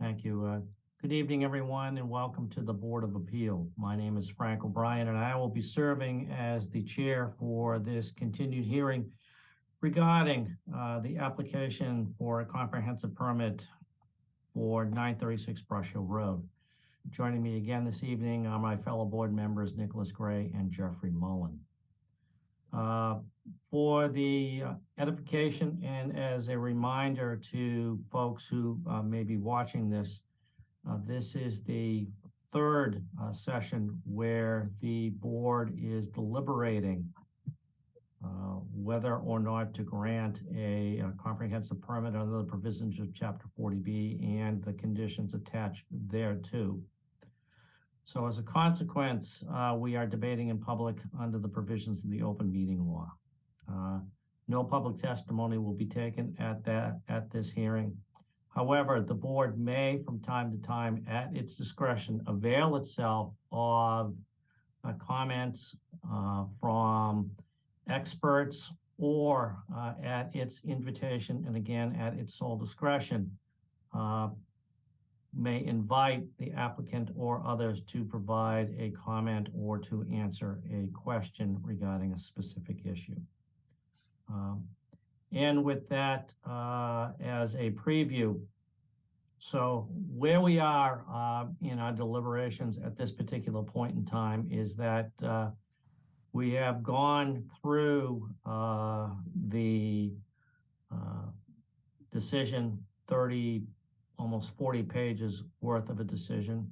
Thank you. Good evening, everyone, and welcome to the Board of Appeal. My name is Frank O'Brien, and I will be serving as the chair for this continued hearing regarding the application for a comprehensive permit for 936 Brush Hill Road. Joining me again this evening are my fellow board members, Nicholas Gray and Jeffrey Mullen. For the edification and as a reminder to folks who may be watching this, this is the third session where the board is deliberating whether or not to grant a comprehensive permit under the provisions of Chapter 40B and the conditions attached thereto. So as a consequence, we are debating in public under the provisions of the open meeting law. No public testimony will be taken at this hearing. However, the board may from time to time at its discretion avail itself of comments from experts or at its invitation and again at its sole discretion may invite the applicant or others to provide a comment or to answer a question regarding a specific issue. And with that as a preview, so where we are in our deliberations at this particular point in time is that we have gone through the decision, almost 40 pages worth of a decision,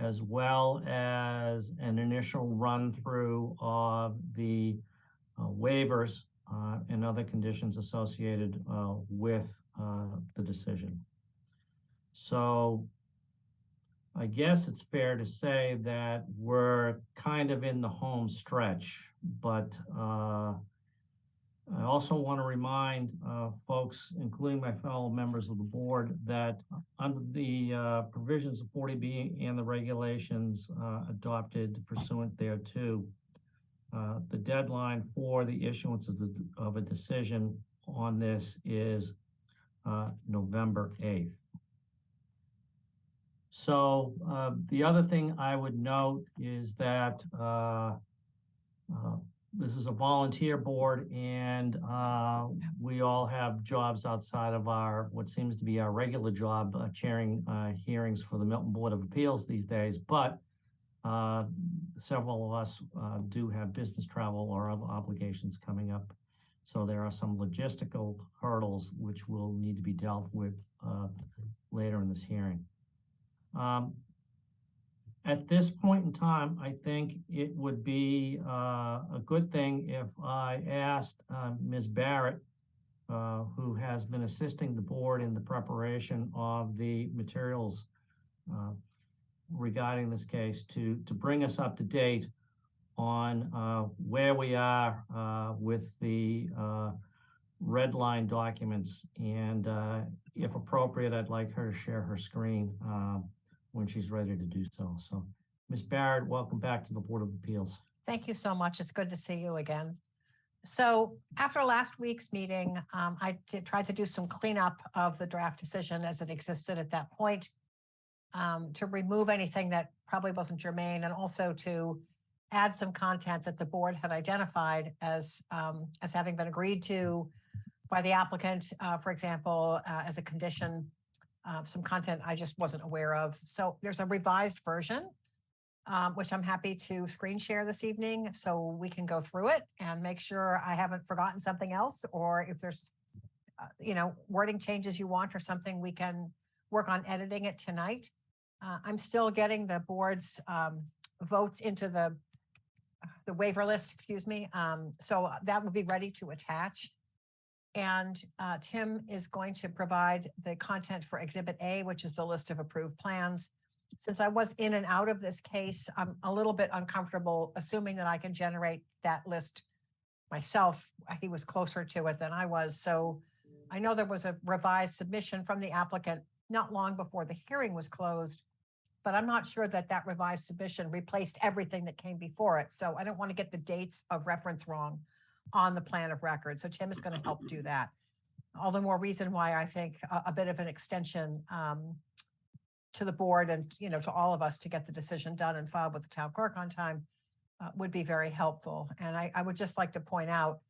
as well as an initial run through of the waivers and other conditions associated with the decision. So I guess it's fair to say that we're kind of in the home stretch, but I also want to remind folks, including my fellow members of the board, that under the provisions of 40B and the regulations adopted pursuant thereto, the deadline for the issuance of a decision on this is November 8th. So the other thing I would note is that this is a volunteer board, and we all have jobs outside of what seems to be our regular job, chairing hearings for the Milton Board of Appeals these days. But several of us do have business travel or other obligations coming up. So there are some logistical hurdles which will need to be dealt with later in this hearing. At this point in time, I think it would be a good thing if I asked Ms. Barrett, who has been assisting the board in the preparation of the materials regarding this case, to bring us up to date on where we are with the red line documents. And if appropriate, I'd like her to share her screen when she's ready to do so. So, Ms. Barrett, welcome back to the Board of Appeals. Thank you so much. It's good to see you again. So after last week's meeting, I tried to do some cleanup of the draft decision as it existed at that point, to remove anything that probably wasn't germane, and also to add some content that the board had identified as having been agreed to by the applicant, for example, as a condition. Some content I just wasn't aware of. So there's a revised version, which I'm happy to screen share this evening so we can go through it and make sure I haven't forgotten something else, or if there's, wording changes you want or something, we can work on editing it tonight. I'm still getting the board's votes into the waiver list, so that will be ready to attach. And Tim is going to provide the content for Exhibit A, which is the list of approved plans. Since I was in and out of this case, I'm a little bit uncomfortable assuming that I can generate that list myself. He was closer to it than I was. So I know there was a revised submission from the applicant not long before the hearing was closed, but I'm not sure that that revised submission replaced everything that came before it. So I don't want to get the dates of reference wrong on the plan of record. So Tim is going to help do that. all the more reason why I think a bit of an extension to the board and, to all of us to get the decision done and filed with the town clerk on time would be very helpful. And I would just like to point out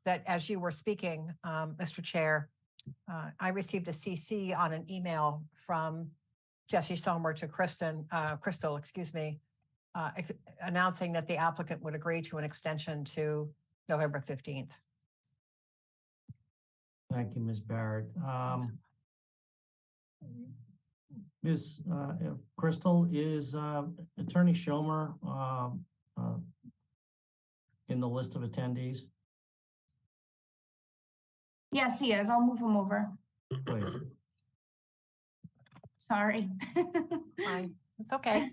that as you were speaking, Mr. Chair, I received a CC on an email from Jesse Sommer to Crystal, announcing that the applicant would agree to an extension to November 15th. Thank you, Ms. Barrett. Ms. Crystal, is Attorney Schomer in the list of attendees? Yes, he is. I'll move him over. Please. Sorry. Fine. It's okay.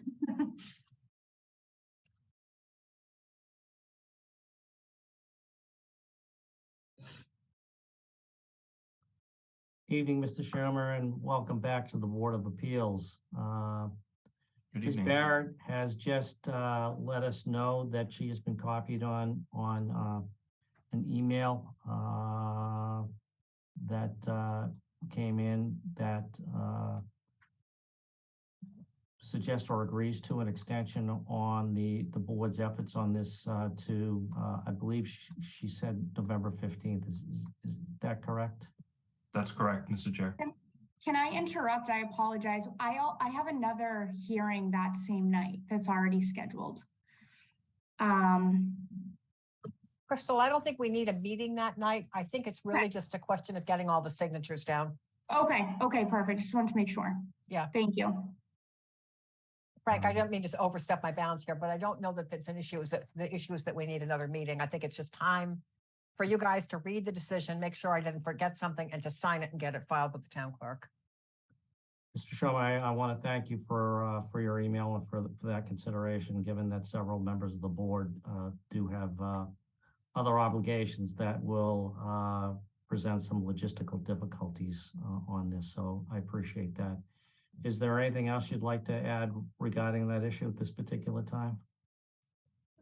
Evening, Mr. Schomer, and welcome back to the Board of Appeals. Good Ms. evening. Barrett has just let us know that she has been copied on an email that came in that suggests or agrees to an extension on the board's efforts on this to, I believe she said November 15th. Is that correct? That's correct, Mr. Chair. Can I interrupt? I apologize. I have another hearing that same night that's already scheduled. Crystal, I don't think we need a meeting that night. I think it's really just a question of getting all the signatures down. Okay, perfect. Just wanted to make sure. Yeah. Thank you. Frank, I don't mean to overstep my bounds here, but I don't know that that's an issue, the issue is that we need another meeting. I think it's just time for you guys to read the decision, make sure I didn't forget something, and to sign it and get it filed with the town clerk. Mr. Schomer, I want to thank you for your email and for that consideration, given that several members of the board do have other obligations that will present some logistical difficulties on this. So I appreciate that. Is there anything else you'd like to add regarding that issue at this particular time?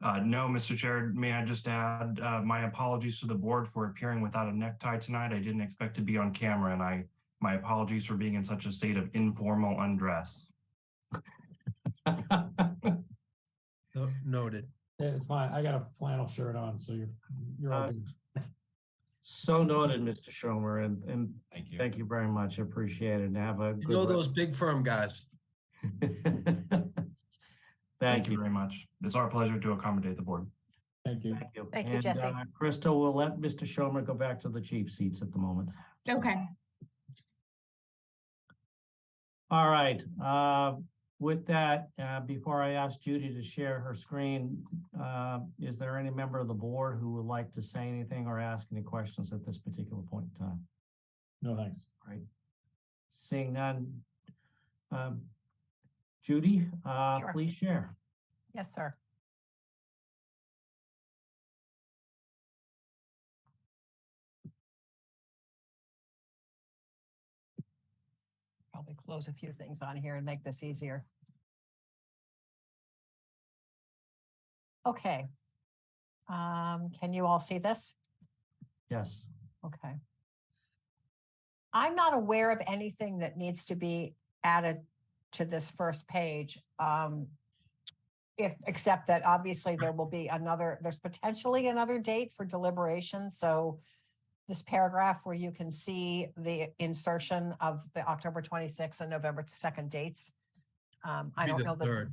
No, Mr. Chair, may I just add my apologies to the board for appearing without a necktie tonight. I didn't expect to be on camera, and my apologies for being in such a state of informal undress. Noted. Yeah, it's fine. I got a flannel shirt on, so you're all good. So noted, Mr. Schomer, and Thank you. thank you very much. I appreciate it. And have a You good know those big firm guys. Thank you. very much. It's our pleasure to accommodate the board. Thank you. Thank you. Thank you, And, Jesse. Crystal, we'll let Mr. Schomer go back to the cheap seats at the moment. Okay. All right. With that, before I ask Judy to share her screen, is there any member of the board who would like to say anything or ask any questions at this particular point in time? No, thanks. Right. Seeing none. Judy, Sure. please share. Yes, sir. Probably close a few things on here and make this easier. Okay. Can you all see this? Yes. Okay. I'm not aware of anything that needs to be added to this first page. Except that obviously there will be there's potentially another date for deliberation. So this paragraph where you can see the insertion of the October 26th and November 2nd dates. I don't know that.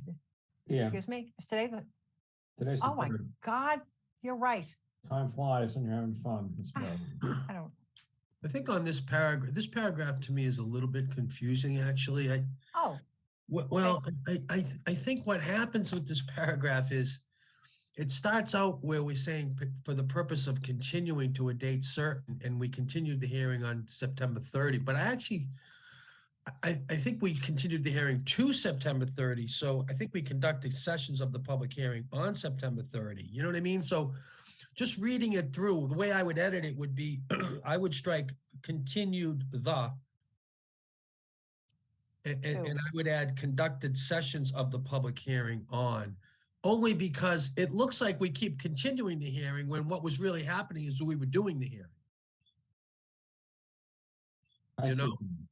Yeah. Excuse me, is today the, Today's the oh my third. God, you're right. Time flies when you're having fun. It's great. I don't, I think on this paragraph to me is a little bit confusing, actually. oh, Well, I think what happens with this paragraph is it starts out where we're saying for the purpose of continuing to a date certain, and we continued the hearing on September 30. But I think we continued the hearing to September 30. So I think we conducted sessions of the public hearing on September 30. You know what I mean? So just reading it through, the way I would edit it would be, I would strike continued and I would add conducted sessions of the public hearing on, only because it looks like we keep continuing the hearing when what was really happening is we were doing the hearing. I You see know? what you mean.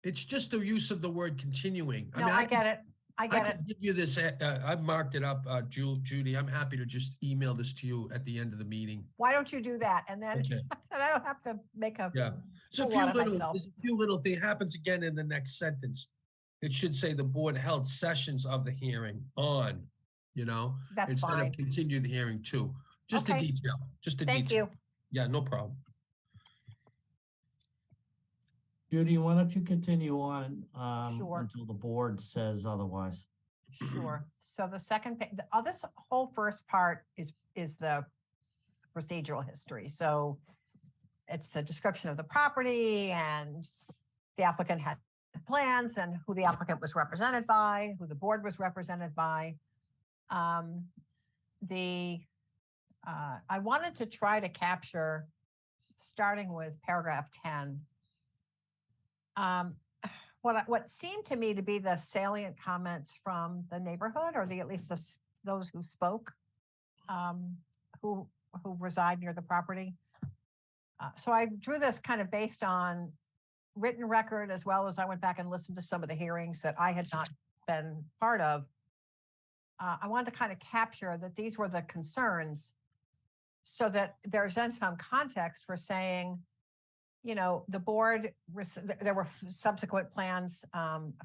It's just the use of the word continuing. No, mean, I get it. I I get it. can give you this, I've marked it up, Judy. I'm happy to just email this to you at the end of the meeting. Why don't you do that? And then, Okay, and I don't have to make a yeah. So a fool few out of little, myself. there's a few little thing happens again in the next sentence. It should say the board held sessions of the hearing on, you know, That's instead of fine. continue the hearing to. Just a Okay. detail, just a Thank detail. you. Yeah, no problem. Judy, why don't you continue on Sure. until the board says otherwise? Sure. So the second, this whole first part is the procedural history. So it's the description of the property and the applicant had plans and who the applicant was represented by, who the board was represented by. I wanted to try to capture, starting with paragraph 10, what seemed to me to be the salient comments from the neighborhood, or at least those who spoke, who reside near the property. So I drew this kind of based on written record, as well as I went back and listened to some of the hearings that I had not been part of. I wanted to kind of capture that these were the concerns, so that there's then some context for saying, you know, the board, there were subsequent plans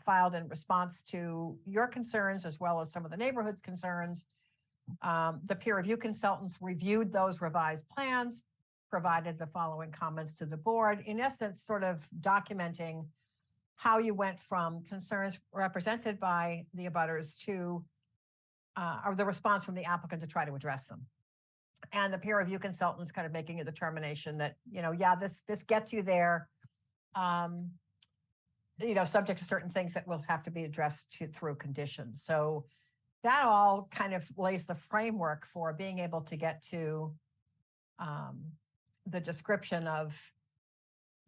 filed in response to your concerns, as well as some of the neighborhood's concerns. The peer review consultants reviewed those revised plans, provided the following comments to the board, in essence, sort of documenting how you went from concerns represented by the abutters to, or the response from the applicant to try to address them. And the peer review consultants kind of making a determination that, you know, yeah, this gets you there, you know, subject to certain things that will have to be addressed through conditions. So that all kind of lays the framework for being able to get to the description of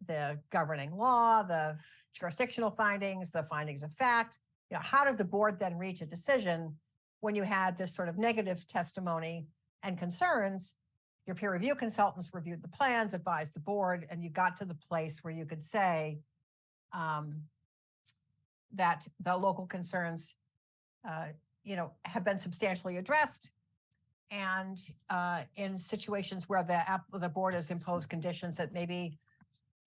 the governing law, the jurisdictional findings, the findings of fact. You know, how did the board then reach a decision when you had this sort of negative testimony and concerns? Your peer review consultants reviewed the plans, advised the board, and you got to the place where you could say that the local concerns, you know, have been substantially addressed. And in situations where the board has imposed conditions that maybe,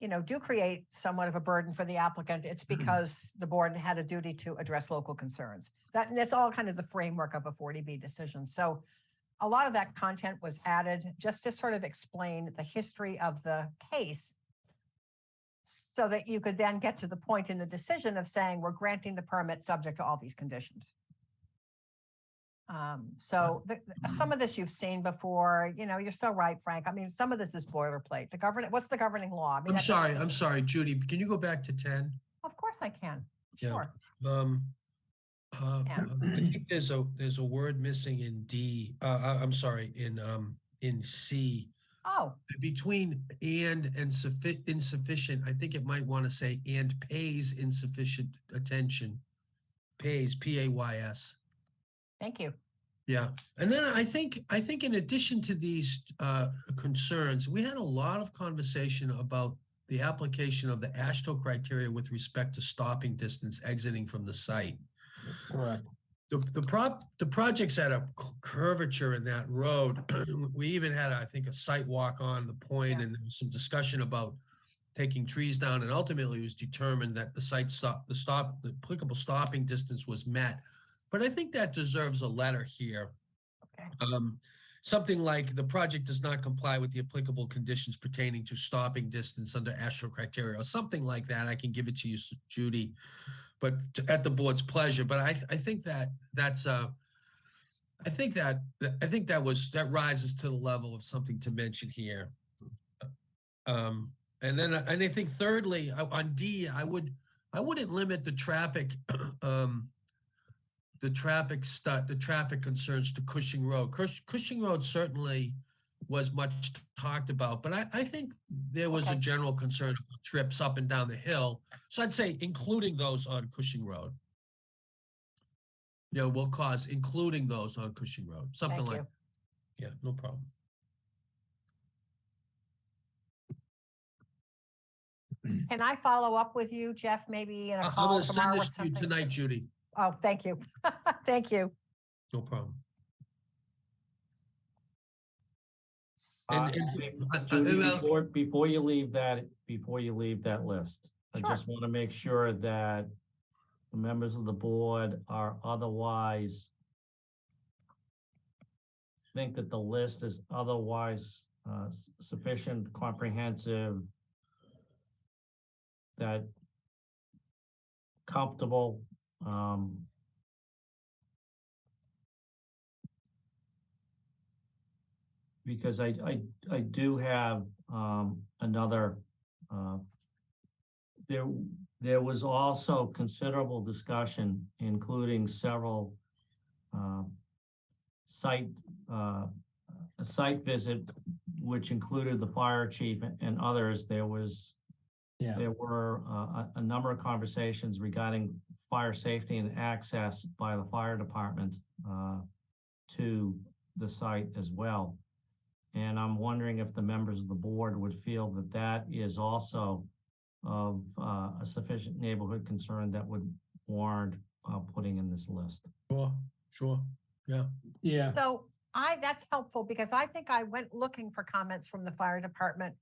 you know, do create somewhat of a burden for the applicant, it's because the board had a duty to address local concerns. That's all kind of the framework of a 40B decision. So a lot of that content was added just to sort of explain the history of the case, so that you could then get to the point in the decision of saying, we're granting the permit subject to all these conditions. So some of this you've seen before, you know, you're so right, Frank. I mean, some of this is boilerplate. What's the governing law? I mean, I'm sorry, Judy, can you go back to 10? Of course I can. Yeah. Sure. I think there's a word missing in D. I'm sorry, in C. Oh, Between and insufficient, I think it might want to say and pays insufficient attention. Pays, P-A-Y-S. thank you. Yeah, and then I think in addition to these concerns, we had a lot of conversation about the application of the AASHTO criteria with respect to stopping distance exiting from the site. Correct. The project's at a curvature in that road. We even had, I think, a site walk on the point, and there was some discussion about taking trees down, and ultimately it was determined that the applicable stopping distance was met. But I think that deserves a letter here. Okay. Something like the project does not comply with the applicable conditions pertaining to stopping distance under AASHTO criteria, or something like that. I can give it to you, Judy, but at the board's pleasure. But I think that rises to the level of something to mention here. And I think thirdly, on D, I wouldn't limit the traffic the traffic concerns to Cushing Road. Cushing Road certainly was much talked about, but I think there was a general concern about trips up and down the hill. So I'd say including those on Cushing Road. You know, will cause including those on Cushing Road, something like that. Yeah, no problem. Can I follow up with you, Jeff, maybe in a I'm call gonna send tomorrow or this to you something? tonight, Judy. Oh, thank you. Thank you. No problem. Uh, And, Judy, well, before you leave that list, I Sure. just want to make sure that the members of the board are otherwise think that the list is otherwise sufficient, comprehensive, that comfortable. Because I do have another, there was also considerable discussion, including several site, a site visit, which included the fire chief and others. There were a number of conversations regarding fire safety and access by the fire department to the site as well. And I'm wondering if the members of the board would feel that that is also of a sufficient neighborhood concern that would warrant putting in this list. sure, yeah. Yeah, So that's helpful because I think I went looking for comments from the fire department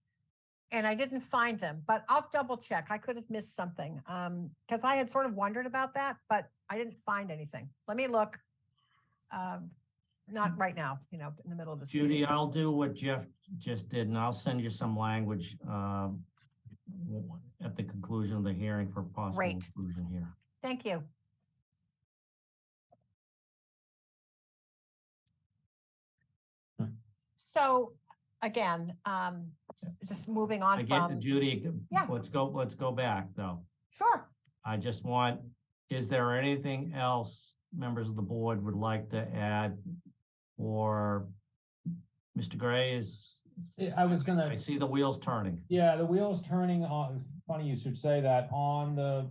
and I didn't find them, but I'll double check. I could have missed something. Because I had sort of wondered about that, but I didn't find anything. Let me look. Not right now, in the middle of this. Judy, meeting. I'll do what Jeff just did, and I'll send you some language at the conclusion of the hearing for possible Great. inclusion here. Thank you. So again, just moving on I get from, Judy, Yeah. let's go back though. sure. I just want, is there anything else members of the board would like to add? Or Mr. Gray is, I was I gonna, see the wheels turning. yeah, the wheel's turning on, funny you should say that, on the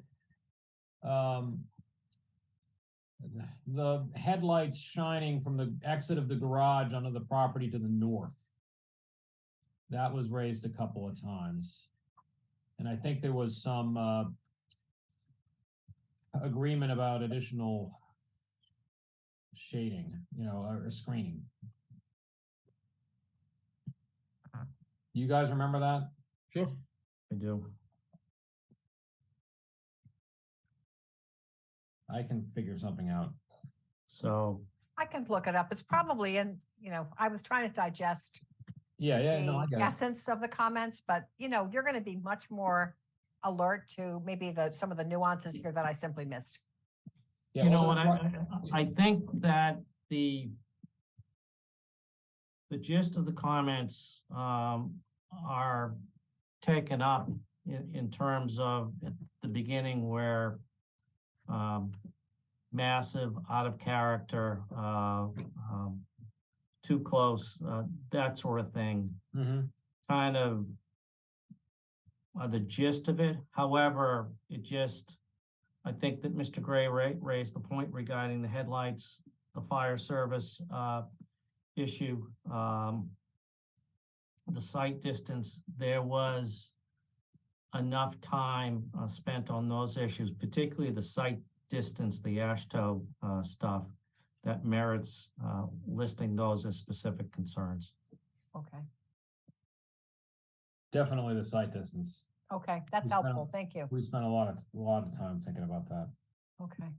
headlights shining from the exit of the garage onto the property to the north. That was raised a couple of times. And I think there was some agreement about additional shading, or screening. You guys remember that? Sure. I do. I can figure something out. So, I can look it up. It's probably in, I was trying to digest Yeah, no, I the get it. essence of the comments, but you're going to be much more alert to maybe some of the nuances here that I simply missed. Yeah, you know wasn't what, it I think that the gist of the comments are taken up in terms of at the beginning where massive, out of character, too close, that sort of thing, kind of the gist of it. However, I think that Mr. Gray raised the point regarding the headlights, the fire service issue, the site distance. There was enough time spent on those issues, particularly the site distance, the AASHTO stuff, that merits listing those as specific concerns. Okay. Definitely the site distance. Okay. That's Yeah. helpful. Thank you. We spent a lot of time thinking about that. Okay.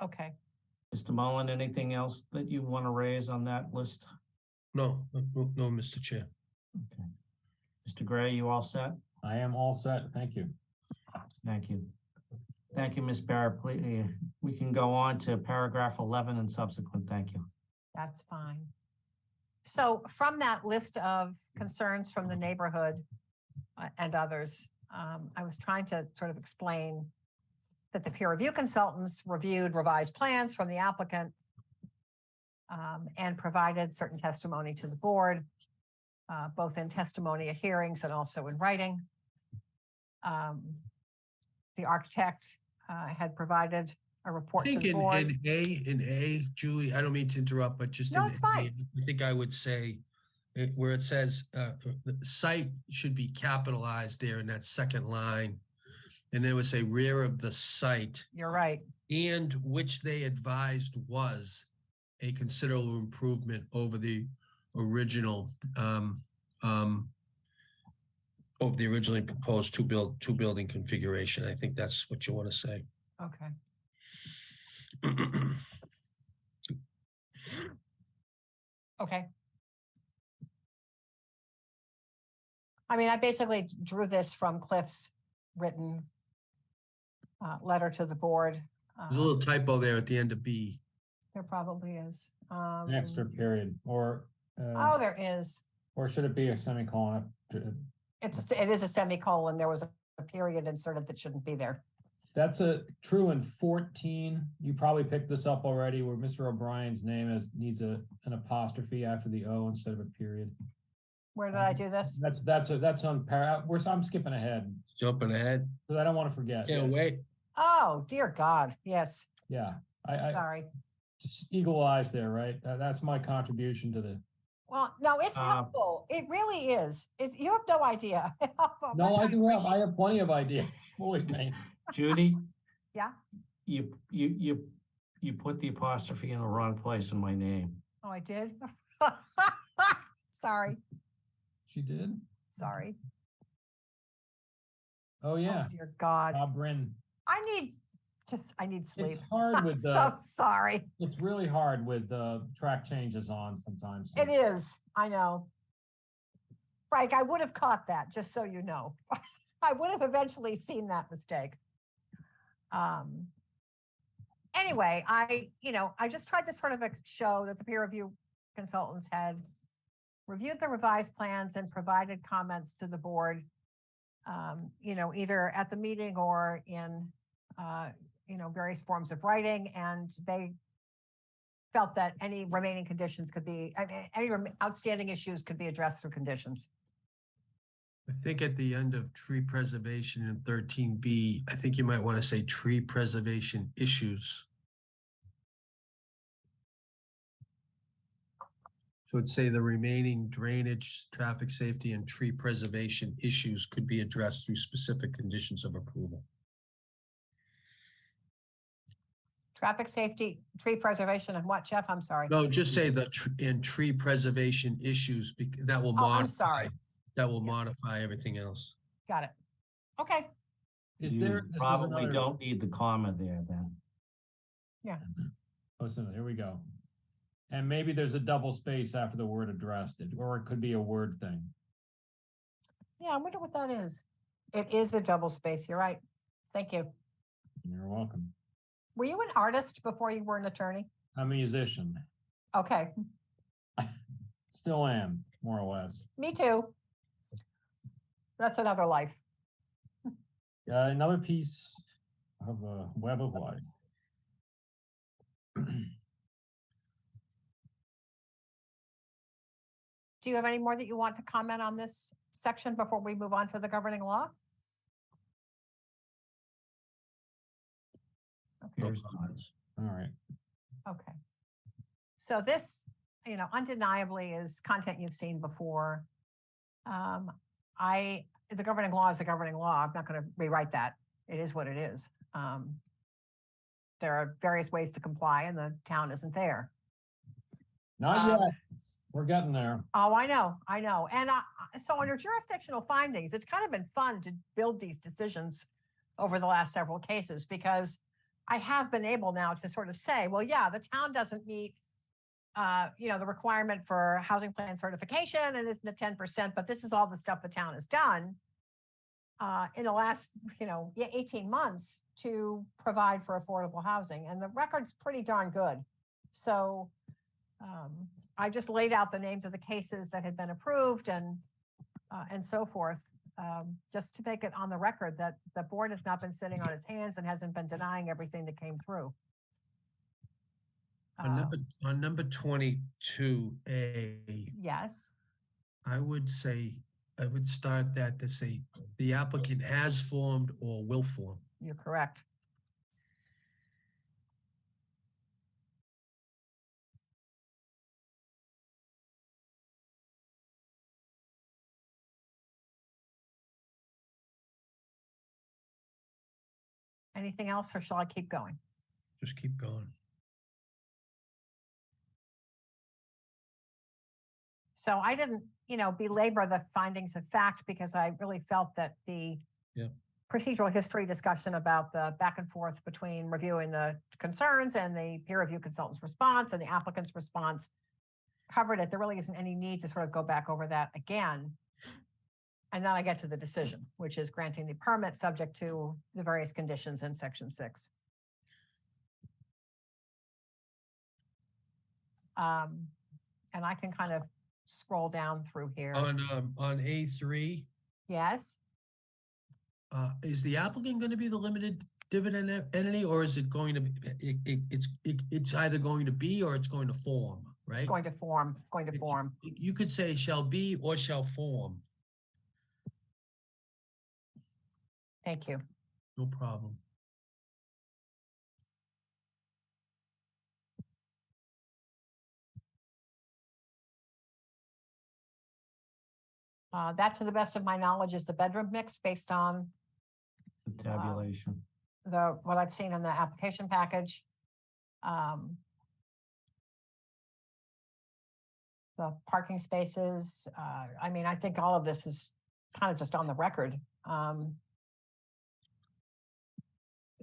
Okay. Mr. Mullen, anything else that you want to raise on that list? No, Mr. Chair. Okay. Mr. Gray, you all set? I am all set. Thank you. Thank you. Thank you, Ms. Barrett. Please, we can go on to paragraph 11 and subsequent. Thank you. That's fine. So from that list of concerns from the neighborhood and others, I was trying to sort of explain that the peer review consultants reviewed revised plans from the applicant and provided certain testimony to the board, both in testimony at hearings and also in writing. The architect had provided a I report to think the board. in A, Julie, I don't mean to interrupt, but just No, in it's A, fine. I think I would say, where it says, the site should be capitalized there in that second line. And it would say rear of the site, You're right. and which they advised was a considerable improvement over the original, of the originally proposed two building configuration. I think that's what you want to say. Okay. Okay. I mean, I basically drew this from Cliff's written letter to the board. There's a little typo there at the end of B. There probably is. An extra period, or Oh, there is. or should it be a semicolon? It is a semicolon. There was a period inserted that shouldn't be there. That's true in 14. You probably picked this up already, where Mr. O'Brien's name needs an apostrophe after the O instead of a period. Where did I do this? That's on I'm skipping ahead Jumping ahead. because I don't want to forget. Can't wait. Oh, dear God. Yes. Yeah, I Sorry. just eagle eyes there, right? That's my contribution to the. Well, no, it's helpful. It really is. You have no idea. No, I do have. I have plenty of ideas. Believe me. Judy? Yeah? You put the apostrophe in the wrong place in my name. Oh, I did? Sorry. She did. Sorry. Oh yeah. Oh, dear God. Bob Bryn. I need sleep. It's hard I'm with so sorry. It's really hard with track changes on sometimes. It is. I know. Frank, I would have caught that, just so you know. I would have eventually seen that mistake. Anyway, I just tried to sort of show that the peer review consultants had reviewed the revised plans and provided comments to the board, either at the meeting or in, various forms of writing, and they felt that any remaining conditions could be, any outstanding issues could be addressed through conditions. I think at the end of tree preservation in 13B, I think you might want to say tree preservation issues. So it'd say the remaining drainage, traffic safety, and tree preservation issues could be addressed through specific conditions of approval. Traffic safety, tree preservation, and what, Jeff? I'm sorry. No, just say the in tree preservation issues, that will Oh, I'm modify. sorry. That will Yes. modify everything else. Got it. Okay. You probably don't need the comma there then. Listen, here we go. And maybe there's a double space after the word addressed, or it could be a word thing. Yeah, I wonder what that is. It is a double space. You're right. Thank you. You're welcome. Were you an artist before you were an attorney? I'm a musician. Okay. Still am, more or less. Me too. That's another life. Another piece of a web of life. Do you have any more that you want to comment on this section before we move on to the governing law? No Okay. comments. All right. Okay. So this, undeniably is content you've seen before. The governing law is the governing law. I'm not going to rewrite that. It is what it is. There are various ways to comply, and the town isn't there. Not yet. We're getting there. Oh, I know. And so under jurisdictional findings, it's kind of been fun to build these decisions over the last several cases, because I have been able now to sort of say, well, yeah, the town doesn't meet, the requirement for housing plan certification, and isn't at 10%, but this is all the stuff the town has done in the last, 18 months to provide for affordable housing. And the record's pretty darn good. So I just laid out the names of the cases that had been approved and so forth, just to make it on the record that the board has not been sitting on its hands and hasn't been denying everything that came through. On number 22A, Yes. I would start that to say the applicant has formed or will form. You're correct. Anything else, or shall I keep going? Just keep going. So I didn't, belabor the findings of fact because I really felt that the Yep. procedural history discussion about the back and forth between reviewing the concerns and the peer review consultant's response and the applicant's response covered it. There really isn't any need to sort of go back over that again. And then I get to the decision, which is granting the permit subject to the various conditions in section 6. And I can kind of scroll down through here. On A3, Yes. is the applicant going to be the limited dividend entity, or is it going to be, it's either going to be or it's going to form, right? It's going to form. You could say shall be or shall form. Thank you. No problem. That, to the best of my knowledge, is the bedroom mix based on The tabulation. what I've seen in the application package. The parking spaces, I mean, I think all of this is kind of just on the record.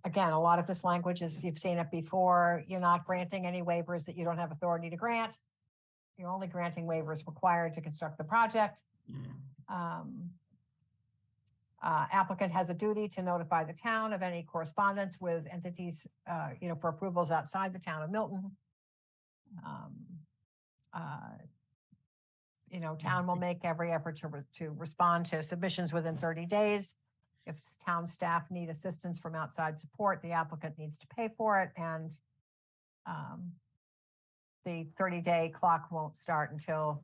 Again, a lot of this language is, you've seen it before. You're not granting any waivers that you don't have authority to grant. You're only granting waivers required to construct the project. Applicant has a duty to notify the town of any correspondence with entities, for approvals outside the town of Milton. Town will make every effort to respond to submissions within 30 days. If town staff need assistance from outside support, the applicant needs to pay for it, and the 30-day clock won't start until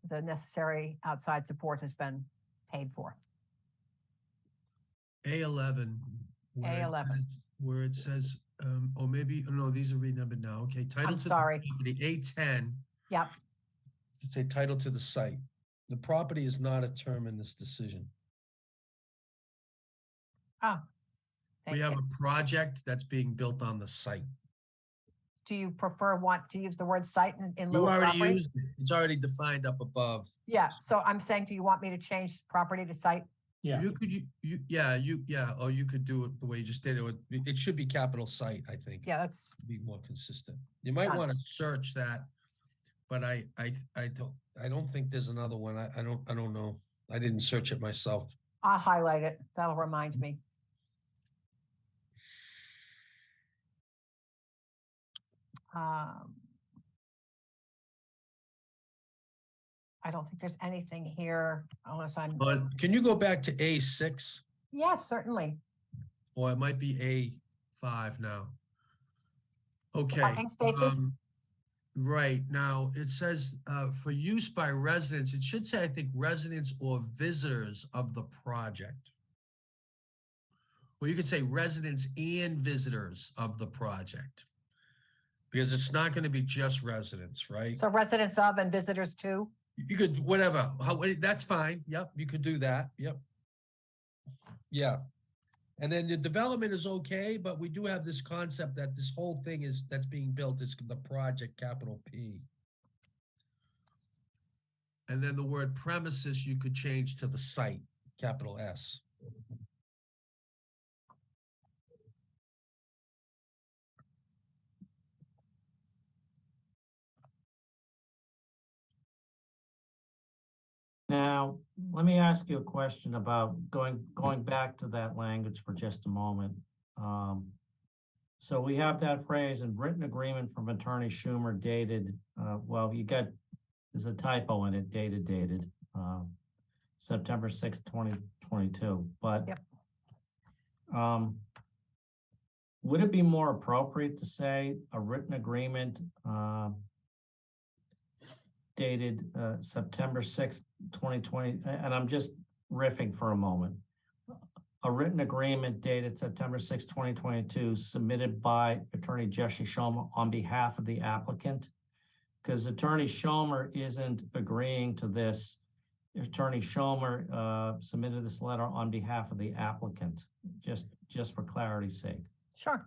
the necessary outside support has been paid for. A11. Where it says, or maybe, no, these are renumbered now. Okay, title I'm to the sorry. property, A10. Yep. It's a title to the site. The property is not a term in this decision. Oh, We thank have you. a project that's being built on the site. Do you want to use the word site in lieu You of already property? used it. It's already defined up above. Yeah, so I'm saying, do you want me to change property to site? Yeah, You could, or you could do it the way you just did it. It should be capital site, I think. Yeah, that's, To be more consistent. You might Done. want to search that, but I don't think there's another one. I don't know. I didn't search it myself. I'll highlight it. That'll remind me. I don't think there's anything here unless I'm, But can you go back to A6? yes, certainly. Or it might be A5 now. Okay. Parking spaces? Right, now, it says, for use by residents, it should say, I think, residents or visitors of the project. Well, you could say residents and visitors of the project. Because it's not gonna be just residents, right? So residents of and visitors to? You could, whatever, that's fine, yep, you could do that, yep. Yeah, and then the development is okay, but we do have this concept that this whole thing that's being built is the project, capital P. And then the word premises, you could change to the site, capital S. Now, let me ask you a question about going back to that language for just a moment. So we have that phrase in written agreement from Attorney Schumer dated, there's a typo in it, dated, September 6th, 2022. But Yep. Would it be more appropriate to say a written agreement dated September 6th, 2020, and I'm just riffing for a moment. A written agreement dated September 6th, 2022, submitted by Attorney Jesse Schomer on behalf of the applicant? Because Attorney Schomer isn't agreeing to this Attorney Schomer submitted this letter on behalf of the applicant, just for clarity's sake. Sure.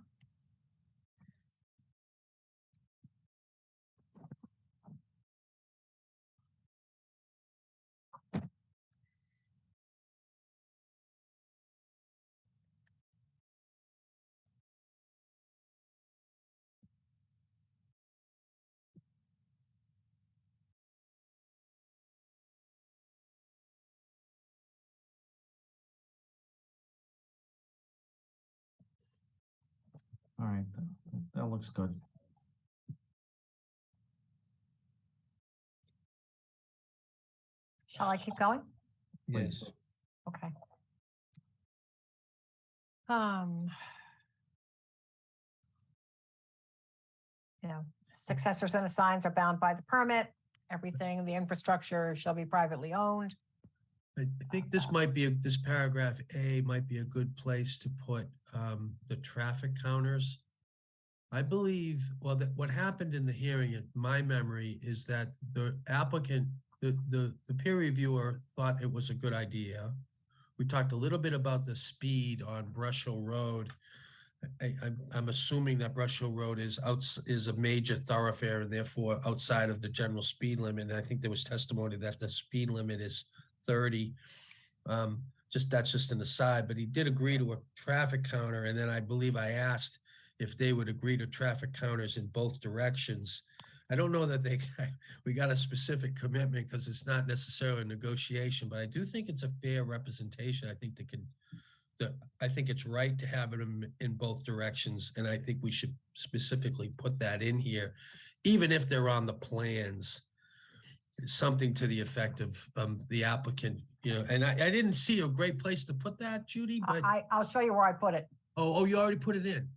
All right, that looks good. Shall I keep going? Yes. Okay. Um. Successors and assigns are bound by the permit. Everything, the infrastructure shall be privately owned. I think this might be, this paragraph A might be a good place to put the traffic counters. I believe, well, that what happened in the hearing, in my memory, is that the applicant, the peer reviewer thought it was a good idea. We talked a little bit about the speed on Brush Hill Road. I'm assuming that Brush Hill Road is a major thoroughfare and therefore outside of the general speed limit. And I think there was testimony that the speed limit is 30. That's just an aside, but he did agree to a traffic counter. And then I believe I asked if they would agree to traffic counters in both directions. I don't know that we got a specific commitment because it's not necessarily a negotiation, but I do think it's a fair representation. I think I think it's right to have it in both directions. And I think we should specifically put that in here, even if they're on the plans, something to the effect of the applicant, and I didn't see a great place to put that, Judy, but. I'll show you where I put it. Oh, you already put it in.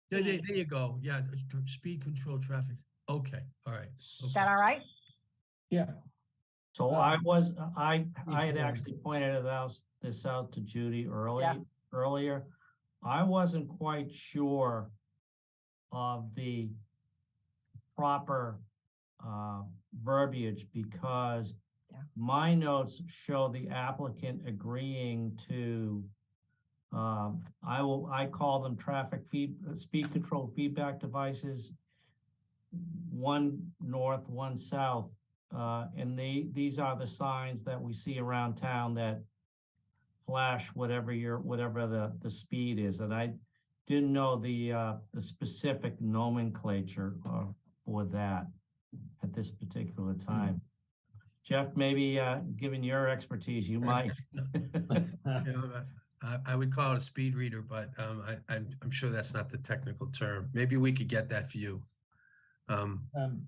There you go. Yeah, speed control traffic. Okay, all right. Is that all right? Yeah. So Uh, I had sure. actually pointed this out to Judy Yeah. earlier. I wasn't quite sure of the proper verbiage because my notes show the applicant agreeing to I call them speed control feedback devices, one north, one south. And these are the signs that we see around town that flash whatever the speed is. And I didn't know the specific nomenclature for that at this particular time. Jeff, maybe given your expertise, you might. I would call it a speed reader, but I'm sure that's not the technical term. Maybe we could get that for you. Why don't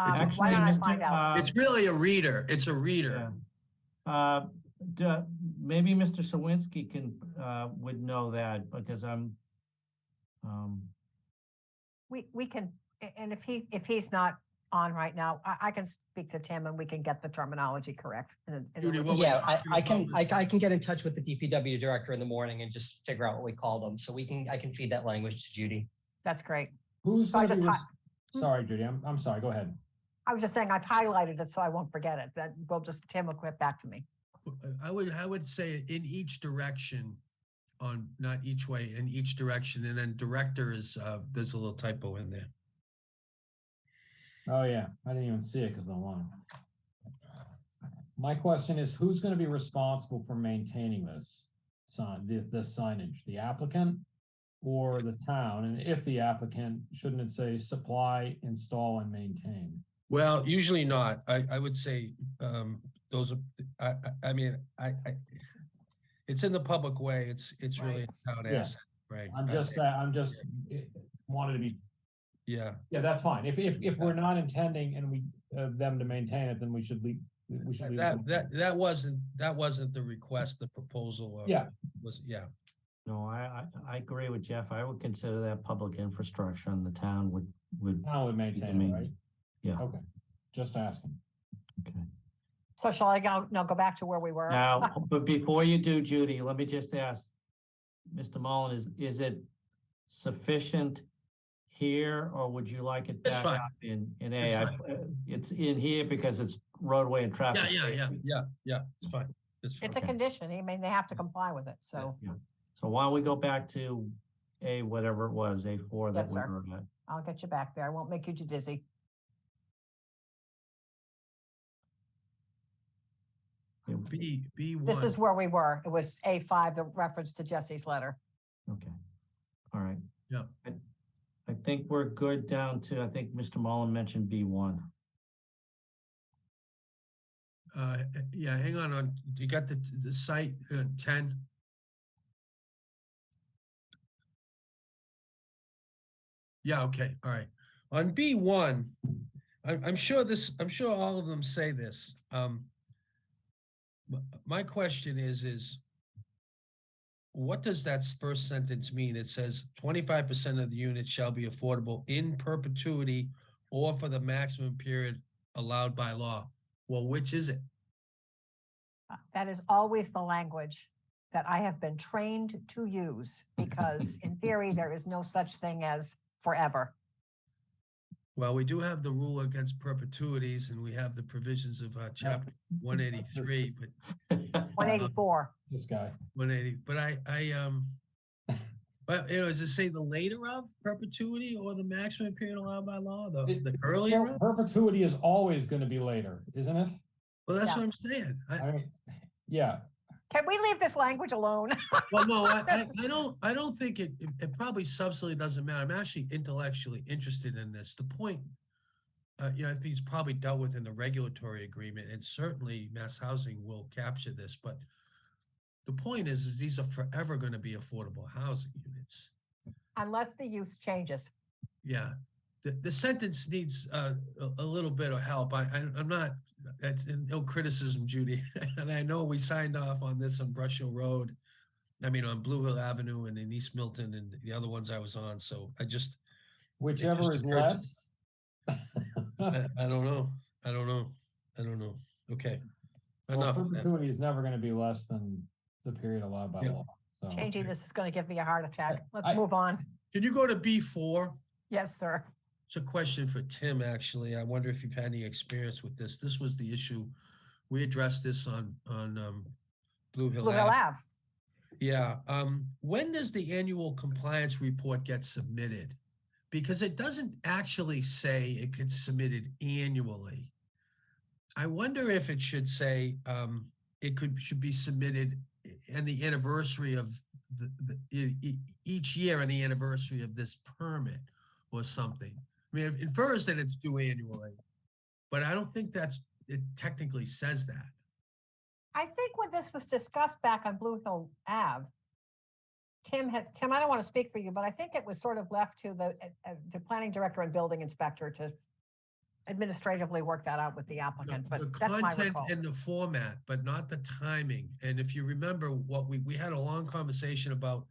I find out? It's really a reader. It's a reader. Yeah. Maybe Mr. Sawinski would know that because We can, and if he's not on right now, I can speak to Tim and we can get the terminology correct. Judy, what Yeah, we're talking about I can get in touch with the DPW director in the morning and just figure out what we call them. So I can feed that language to Judy. That's great. Who's So I going to just be, sorry, Judy, I'm sorry, go ahead. I was just saying I've highlighted it so I won't forget it. That Tim will get back to me. I would say in each direction, on not each way, in each direction, and then director is there's a little typo in there. Oh, yeah, I didn't even see it because of the line. My question is, who's going to be responsible for maintaining this this signage? The applicant or the town? And if the applicant, shouldn't it say supply, install, and maintain? Well, usually not. I would say those are. I mean, it's in the public way. It's really a town Yeah. asset, right? I'm just wanted to be. Yeah. Yeah, that's fine. If we're not intending and we them to maintain it, then we should leave. We should leave it. That wasn't the request. The proposal. Yeah. Was yeah. No, I agree with Jeff. I would consider that public infrastructure, and the town would. Town would maintain it, right? Yeah. Okay, just asking. Okay. So shall I go back to where we were? Now, but before you do, Judy, let me just ask, Mr. Mullen, is it sufficient here, or would you like it It's back fine. up in It's A? It's in here because it's roadway and traffic. safety. it's fine. It's fine. It's a condition. I mean, they have to comply with it, so Yeah. So why don't we go back to A, whatever it was, A4 that Yes, we sir. were at. I'll get you back there. I won't make you too dizzy. B1. This is where we were. It was A5, the reference to Jesse's letter. Okay. All right. Yeah. I think we're good down to, I think Mr. Mullen mentioned B1. Yeah, hang on. You got the site 10? Yeah, okay, all right. On B1, I'm sure all of them say this. My question is what does that first sentence mean? It says 25% of the units shall be affordable in perpetuity or for the maximum period allowed by law. Well, which is it? That is always the language that I have been trained to use because in theory, there is no such thing as forever. Well, we do have the rule against perpetuities and we have the provisions of chapter 183, but 184. This guy. 180, but does it say the later of perpetuity or the maximum period allowed by law? The earlier of? Perpetuity is always going to be later, isn't it? Well, that's Yeah. what I'm saying. I mean, yeah. Can we leave this language alone? Well, no, I don't think it probably substantially doesn't matter. I'm actually intellectually interested in this. The point, I think it's probably dealt with in the regulatory agreement, and certainly Mass Housing will capture this. But the point is these are forever going to be affordable housing units. Unless the use changes. Yeah, the sentence needs a little bit of help. I'm not. That's no criticism, Judy. And I know we signed off on this on Brush Hill Road. I mean, on Blue Hill Avenue and in East Milton and the other ones I was on. So Whichever is occurred to- less. I don't know. I don't know. Okay. Well, Enough of that. perpetuity is never going to be less than the period allowed by Yeah. law. So, Changing this is going to give me a heart attack. Let's I- move on. Can you go to B4? Yes, sir. It's a question for Tim, actually. I wonder if you've had any experience with this. This was the issue. We addressed this on Blue Hill Blue Hill Ave. Ave. Yeah. When does the annual compliance report get submitted? Because it doesn't actually say it gets submitted annually. I wonder if it should say should be submitted and the anniversary of each year on the anniversary of this permit or something. I mean, it infers that it's due annually, but I don't think it technically says that. I think when this was discussed back on Blue Hill Ave, Tim, I don't want to speak for you, but I think it was sort of left to the planning director and building inspector to administratively work that out with the applicant, but The that's my content recall. and the format, but not the timing. And if you remember what we had a long conversation about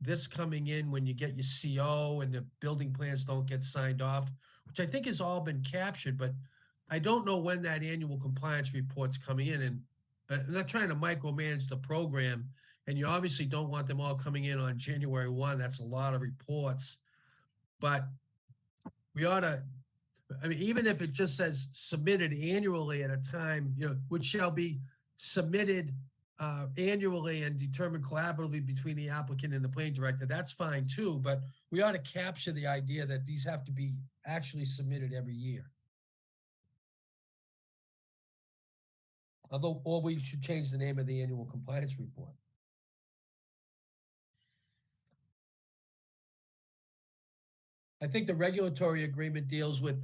this coming in when you get your CO and the building plans don't get signed off, which I think has all been captured, but I don't know when that annual compliance report's coming in. And I'm not trying to micromanage the program, and you obviously don't want them all coming in on January 1. That's a lot of reports. But we ought to, I mean, even if it just says submitted annually at a time, which shall be submitted annually and determined collaboratively between the applicant and the planning director, that's fine too. But we ought to capture the idea that these have to be actually submitted every year. Or we should change the name of the annual compliance report. I think the regulatory agreement deals with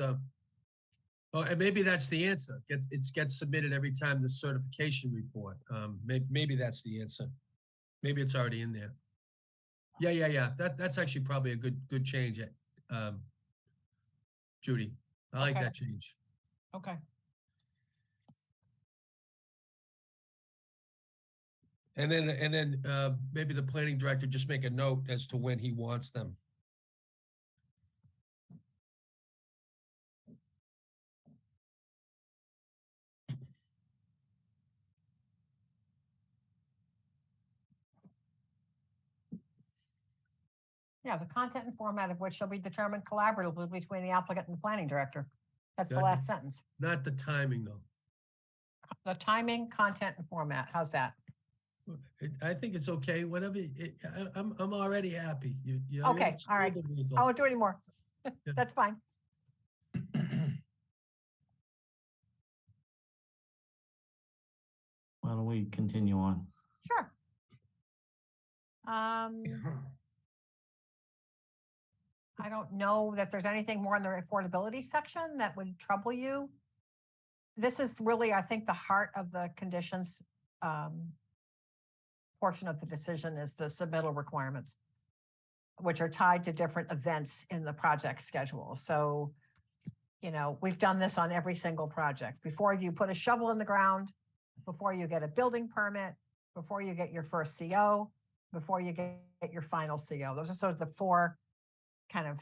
and maybe that's the answer. It gets submitted every time the certification report. Maybe that's the answer. Maybe it's already in there. Yeah. That's actually probably a good change. Judy, I like Okay. that change. Okay. And then maybe the planning director just make a note as to when he wants them. Yeah, the content and format of which shall be determined collaboratively between the applicant and the planning director. That's the Got it. last sentence. Not the timing though. the timing, content, and format. How's that? I think it's okay, whatever, I'm already happy. You Okay, already all right. spoiled the meal. I won't do any more. That's fine. Why don't we continue on? Sure. I don't know that there's anything more in the affordability section that would trouble you. This is really, I think, the heart of the conditions portion of the decision is the submittal requirements, which are tied to different events in the project schedule. So, you know, we've done this on every single project. Before you put a shovel in the ground, before you get a building permit, before you get your first CO, before you get your final CO. Those are sort of the four kind of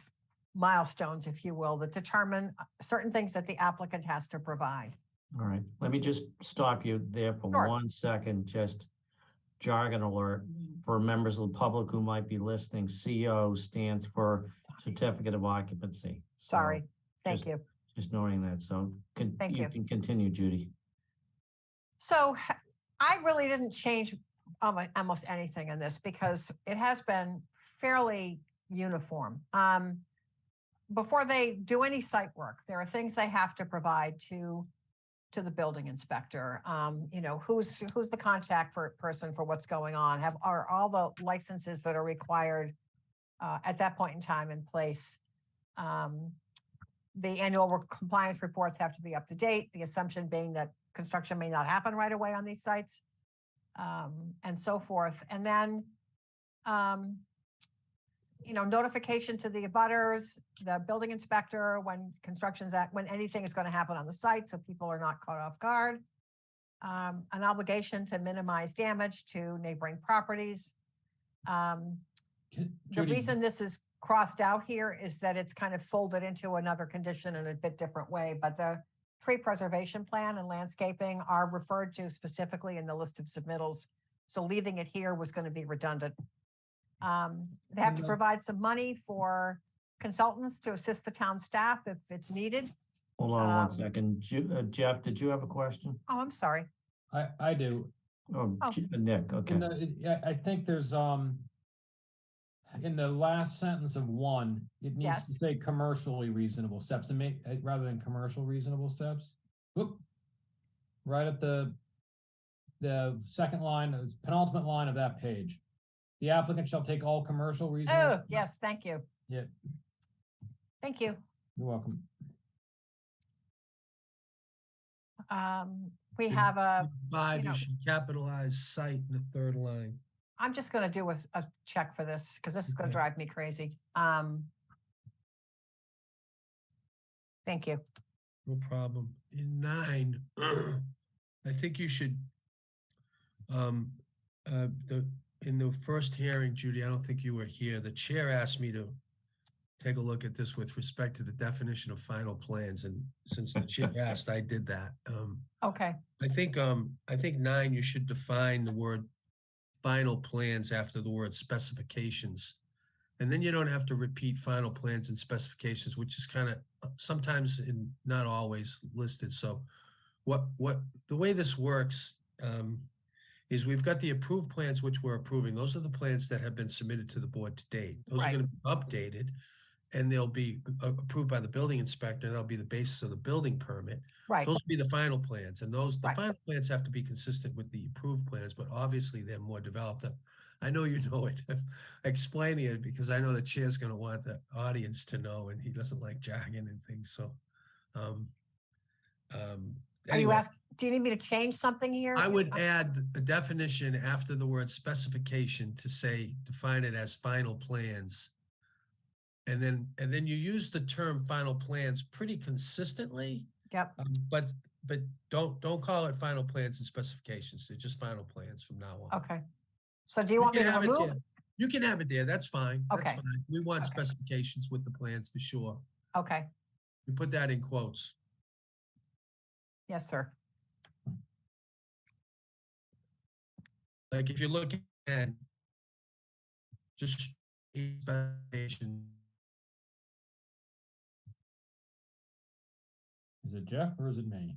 milestones, if you will, that determine certain things that the applicant has to provide. All right, let me just stop you there for Sure. 1 second, just jargon alert for members of the public who might be listening. CO stands for Certificate of Occupancy. So Sorry. Thank just- you. Just knowing that, so Thank you you. can continue, Judy. So I really didn't change almost anything in this because it has been fairly uniform. Before they do any site work, there are things they have to provide to the building inspector. You know, who's the contact person for what's going on? Are all the licenses that are required at that point in time in place? The annual compliance reports have to be up to date, the assumption being that construction may not happen right away on these sites, and so forth. And then, you know, notification to the abutters, the building inspector, when when anything is going to happen on the site, so people are not caught off guard. An obligation to minimize damage to neighboring properties. The Judy, reason this is crossed out here is that it's kind of folded into another condition in a bit different way, but the tree preservation plan and landscaping are referred to specifically in the list of submittals. So leaving it here was going to be redundant. They have to provide some money for consultants to assist the town staff if it's needed. Hold on 1 second. Jeff, did you have a question? Oh, I'm sorry. I do. Oh, Oh. Nick, okay. I think there's, in the last sentence of 1, it needs to Yes. say commercially reasonable steps and make, rather than commercial reasonable steps. Whoop. Right at the second line, penultimate line of that page. The applicant shall take all commercial reasonable. Oh, yes, thank you. Yeah, Thank you. you're welcome. We Should- have a, 5, you know- you should capitalize site in the third line. I'm just going to do a check for this because this is going to Okay. drive me crazy. Thank you. No problem. In 9, I think you should, in the first hearing, Judy, I don't think you were here. The chair asked me to take a look at this with respect to the definition of final plans, and since the chair asked, I did that. Okay, I think 9, you should define the word final plans after the word specifications. And then you don't have to repeat final plans and specifications, which is kind of sometimes and not always listed. So the way this works is we've got the approved plans, which we're approving. Those are the plans that have been submitted to the board to date. Those Right. are going to be updated and they'll be approved by the building inspector. That'll be the basis of the building permit. right. Those will be the final plans, and the Right. final plans have to be consistent with the approved plans, but obviously they're more developed. I know you know it. I'm explaining it because I know the chair's gonna want the audience to know, and he doesn't like jargon and things, so. Are you Anyway, asking, do you need me to change something here? I would add a definition after the word specification to say, define it as final plans. And then you use the term final plans pretty consistently. Yep, But don't call it final plans and specifications. They're just final plans from now on. okay. So do you want me can to have it remove? there. You can have it there. That's fine. That's Okay. fine. We want Okay. specifications with the plans for sure. Okay, You put that in quotes. yes, sir. Like if you're looking at just specification. Is it Jeff or is it me?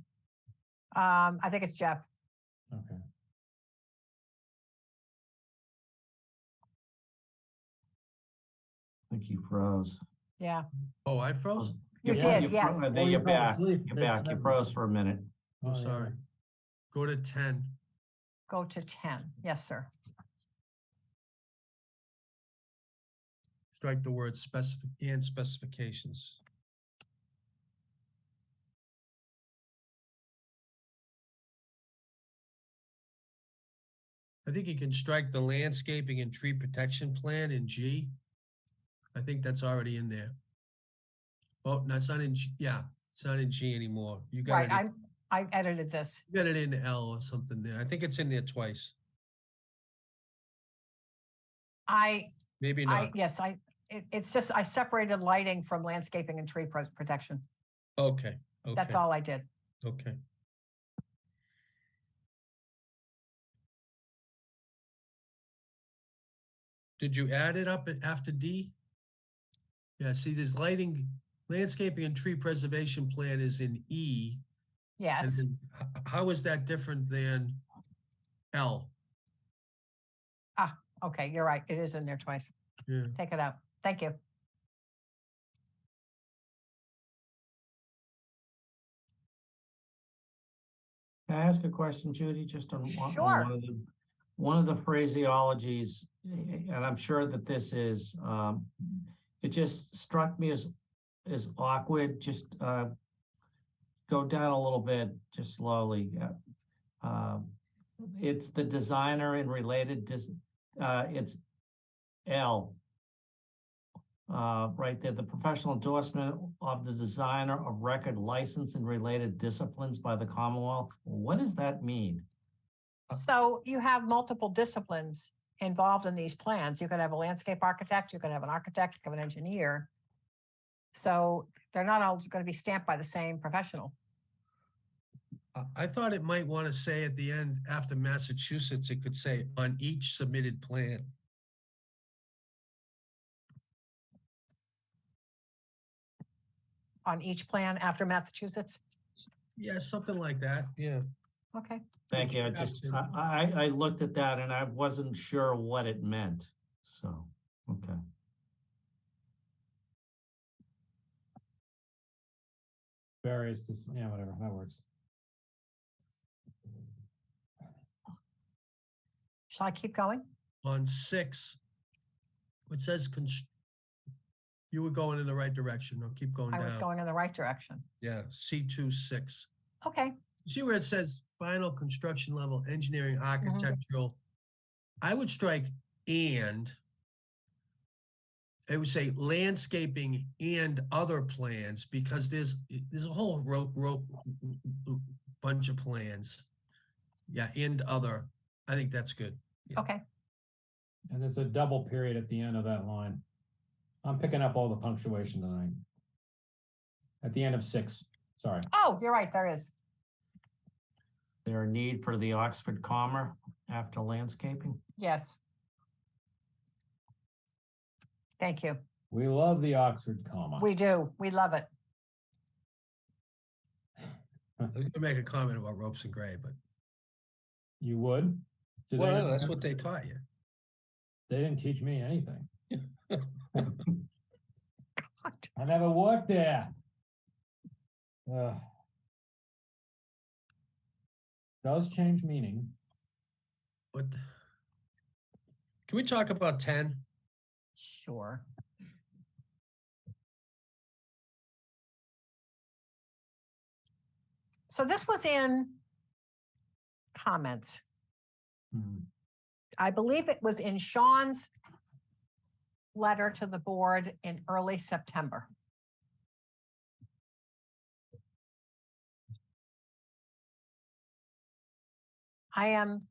I think it's Jeff. Okay. I think you froze. Yeah, Oh, I froze? you Yeah, did, yes. There Oh, you you're fell back. asleep You're back. You mid-sentence. froze for a minute. I'm Oh, yeah. sorry. Go to 10. Go to 10. Yes, sir. Strike the word specific and specifications. I think you can strike the landscaping and tree protection plan in G. I think that's already in there. Oh, no, it's not in G. Yeah, it's not in G anymore. You got Right, it. I edited this. You got it in L or something there. I think it's in there twice. Maybe not. Yes, it's just, I separated lighting from landscaping and tree protection. Okay. Okay. That's all I did. Okay. Did you add it up after D? Yeah, see, there's lighting, landscaping and tree preservation plan is in E. And Yes. then how is that different than L? Okay, you're right. It is in there twice. Yeah. Take it out. Thank you. Can I ask a question, Judy, just on Sure. one of the phraseologies, and I'm sure that this is, it just struck me as awkward. Just go down a little bit, just slowly. It's the designer and related, it's L. Right there, the professional endorsement of the designer of record license and related disciplines by the Commonwealth. What does that mean? So you have multiple disciplines involved in these plans. You could have a landscape architect, you could have an architect, you could have an engineer. So they're not all going to be stamped by the same professional. I thought it might want to say at the end, after Massachusetts, it could say on each submitted plan. On each plan after Massachusetts? Yeah, something like that. Yeah. Okay. Thank you. I looked at that and I wasn't sure what it meant. So, okay. Various, yeah, whatever, that works. Shall I keep going? On 6, it says you were going in the right direction. No, keep going I down. was going in the right direction. Yeah, C2-6. Okay. See where it says final construction level engineering architectural? I would strike and. I would say landscaping and other plans because there's a whole bunch of plans. Yeah, and other. I think that's good. Yeah. Okay. And there's a double period at the end of that line. I'm picking up all the punctuation tonight. At the end of 6, sorry. Oh, you're right. There is. There a need for the Oxford comma after landscaping? Yes. Thank you. We love the Oxford comma. We do. We love it. I was going to make a comment about ropes and gray, but You would? Do they well, not that's have- what they taught you. They didn't teach me anything. God. I never worked there. Does change meaning. But can we talk about 10? Sure. So this was in comments. I believe it was in Sean's letter to the board in early September. I am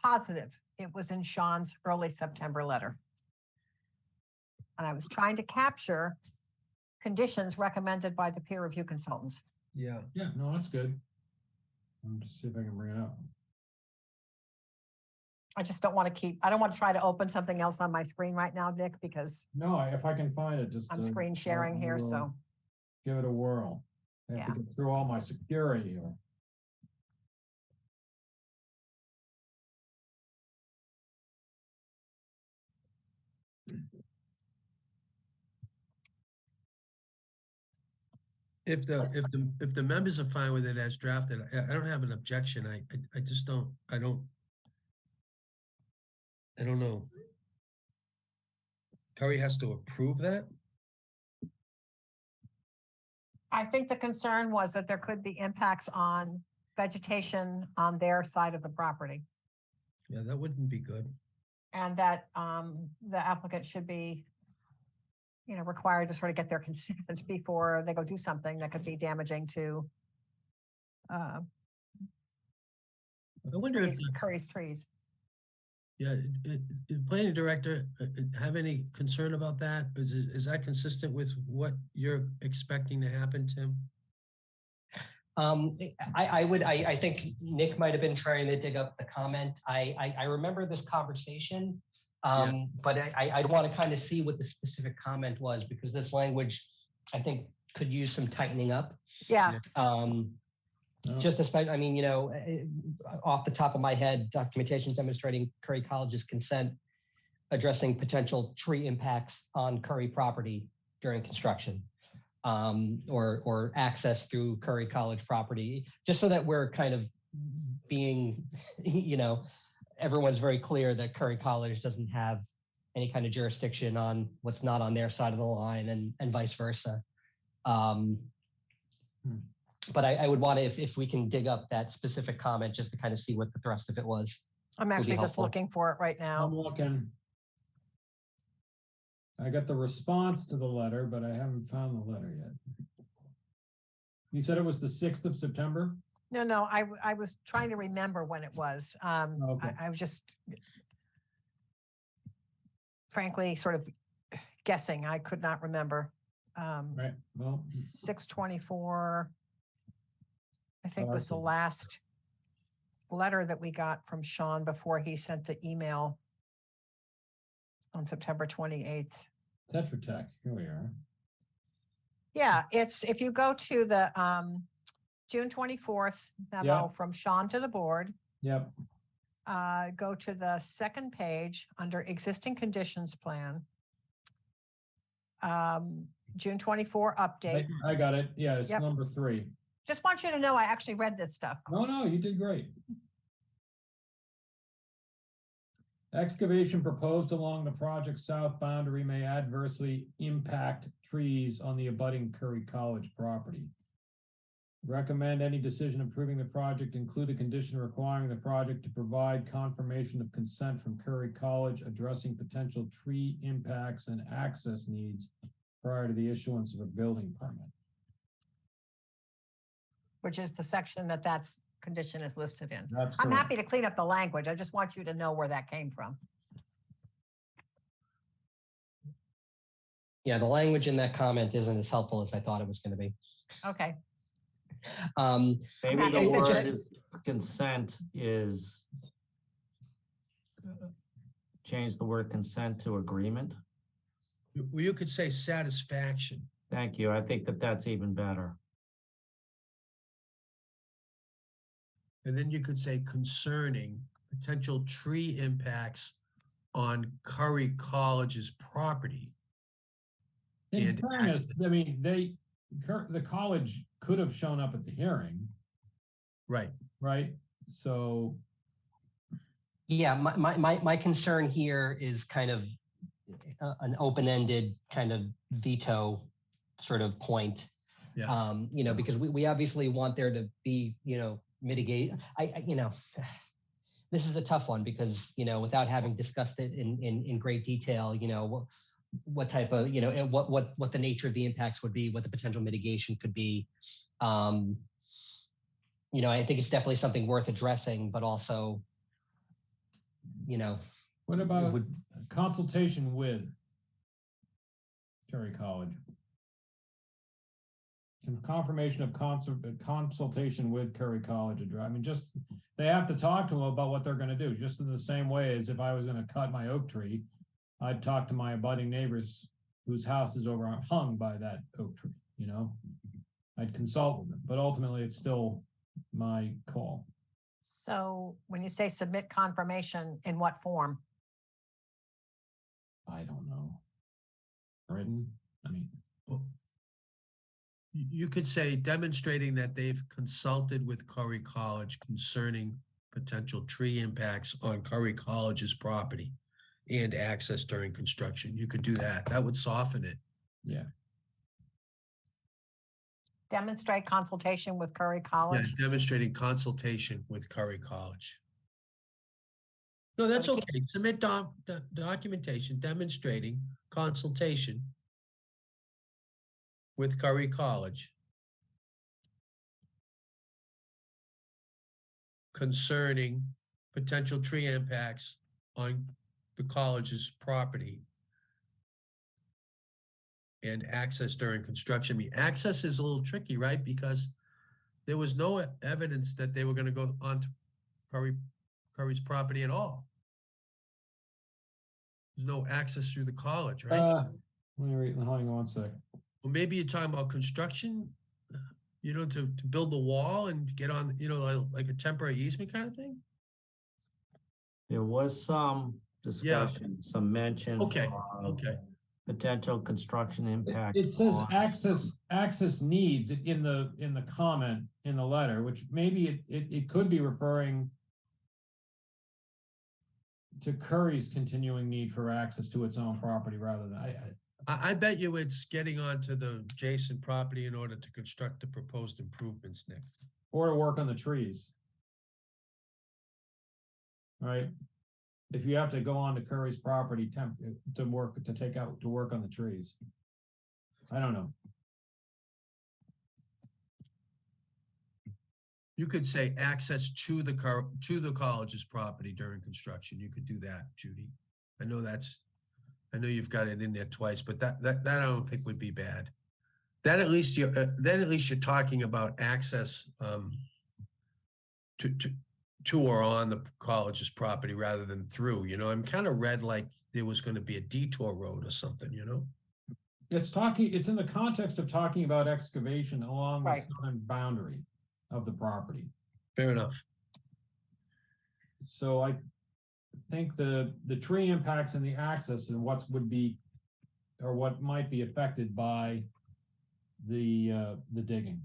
positive it was in Sean's early September letter. And I was trying to capture conditions recommended by the peer review consultants. Yeah. Yeah, no, that's good. Let me just see if I can bring it up. I just don't want to I don't want to try to open something else on my screen right now, Nick, because No, if I can find it, just. I'm screen sharing here, so. Give it a whirl. I have to Yeah. get through all my security or. If the members are fine with it as drafted, I don't have an objection. I just don't, I don't know. Curry has to approve that? I think the concern was that there could be impacts on vegetation on their side of the property. Yeah, that wouldn't be good. And that the applicant should be, required to sort of get their consent before they go do something that could be damaging to I wonder if, Curry's trees. the planning director have any concern about that? Is that consistent with what you're expecting to happen, Tim? I think Nick might have been trying to dig up the comment. I remember this conversation, but I'd want to kind of see what the specific comment was, because this language, I think, could use some tightening up. Yeah. Just especially, I mean, off the top of my head, documentation demonstrating Curry College's consent addressing potential tree impacts on Curry property during construction, or access through Curry College property, just so that we're kind of being, everyone's very clear that Curry College doesn't have any kind of jurisdiction on what's not on their side of the line, and vice versa. But I would want to, if we can dig up that specific comment, just to kind of see what the thrust of it was. I'm actually just helpful. looking for it right now. I'm looking. I got the response to the letter, but I haven't found the letter yet. You said it was the 6th of September? No, I was trying to remember when it was. Okay. I was just frankly sort of guessing. I could not remember. Right, well. 6/24, I think, Oh, I was the see. last letter that we got from Sean before he sent the email on September 28th. Tetra Tech, here we are. Yeah, it's, if you go to the June 24th memo Yeah. from Sean to the board, Yep, go to the second page under existing conditions plan. June 24 update. I got it. Yeah, it's Yep. number 3. Just want you to know I actually read this stuff. No, you did great. Excavation proposed along the project south boundary may adversely impact trees on the abutting Curry College property. Recommend any decision approving the project include a condition requiring the project to provide confirmation of consent from Curry College addressing potential tree impacts and access needs prior to the issuance of a building permit. Which is the section that condition is listed in. That's I'm correct. happy to clean up the language. I just want you to know where that came from. Yeah, the language in that comment isn't as helpful as I thought it was going to be. Okay. Maybe happy the to fix word it. is consent is change the word consent to agreement. Well, you could say satisfaction. Thank you. I think that that's even better. And then you could say concerning potential tree impacts on Curry College's property. In And fairness, I mean, the college could have shown up at the hearing, Right. right? So, Yeah, my concern here is kind of an open-ended kind of veto sort of point. Yeah. Because we obviously want there to be, mitigate. This is a tough one because, without having discussed it in great detail, what type of, what the nature of the impacts would be, what the potential mitigation could be. I think it's definitely something worth addressing, but also, what about consultation with Curry College? And confirmation of consultation with Curry College. I mean, just, they have to talk to them about what they're going to do, just in the same way as if I was going to cut my oak tree, I'd talk to my abutting neighbors whose house is overhung by that oak tree, I'd consult with them, but ultimately it's still my call. So when you say submit confirmation, in what form? I don't know. Written, I mean, Well, you could say demonstrating that they've consulted with Curry College concerning potential tree impacts on Curry College's property and access during construction. You could do that. That would soften it. yeah, Demonstrate consultation with Curry Yeah, College. demonstrating consultation with Curry College. No, that's So to okay. Submit documentation demonstrating consultation with Curry College concerning potential tree impacts on the college's property and access during construction. I mean, access is a little tricky, right? Because there was no evidence that they were going to go onto Curry's property at all. There's no access through the college, right? let me read, hang on one sec. Well, maybe you're talking about construction, to build the wall and get on, like a temporary easement kind of thing? There was some discussion, some mention Okay, of okay. potential construction impact. It says on access needs in the comment in the letter, which maybe it could be referring to Curry's continuing need for access to its own property rather than, I bet you it's getting onto the adjacent property in order to construct the proposed improvements, Nick. or to work on the trees. Right? If you have to go on to Curry's property to work on the trees. I don't know. You could say access to the college's property during construction. You could do that, Judy. I know you've got it in there twice, but that I don't think would be bad. Then at least you're talking about access to or on the college's property rather than through. I'm kind of read like there was going to be a detour road or something. It's in the context of talking about excavation along the Right. southern boundary of the property. Fair enough. So I think the tree impacts and the access and what might be affected by the digging.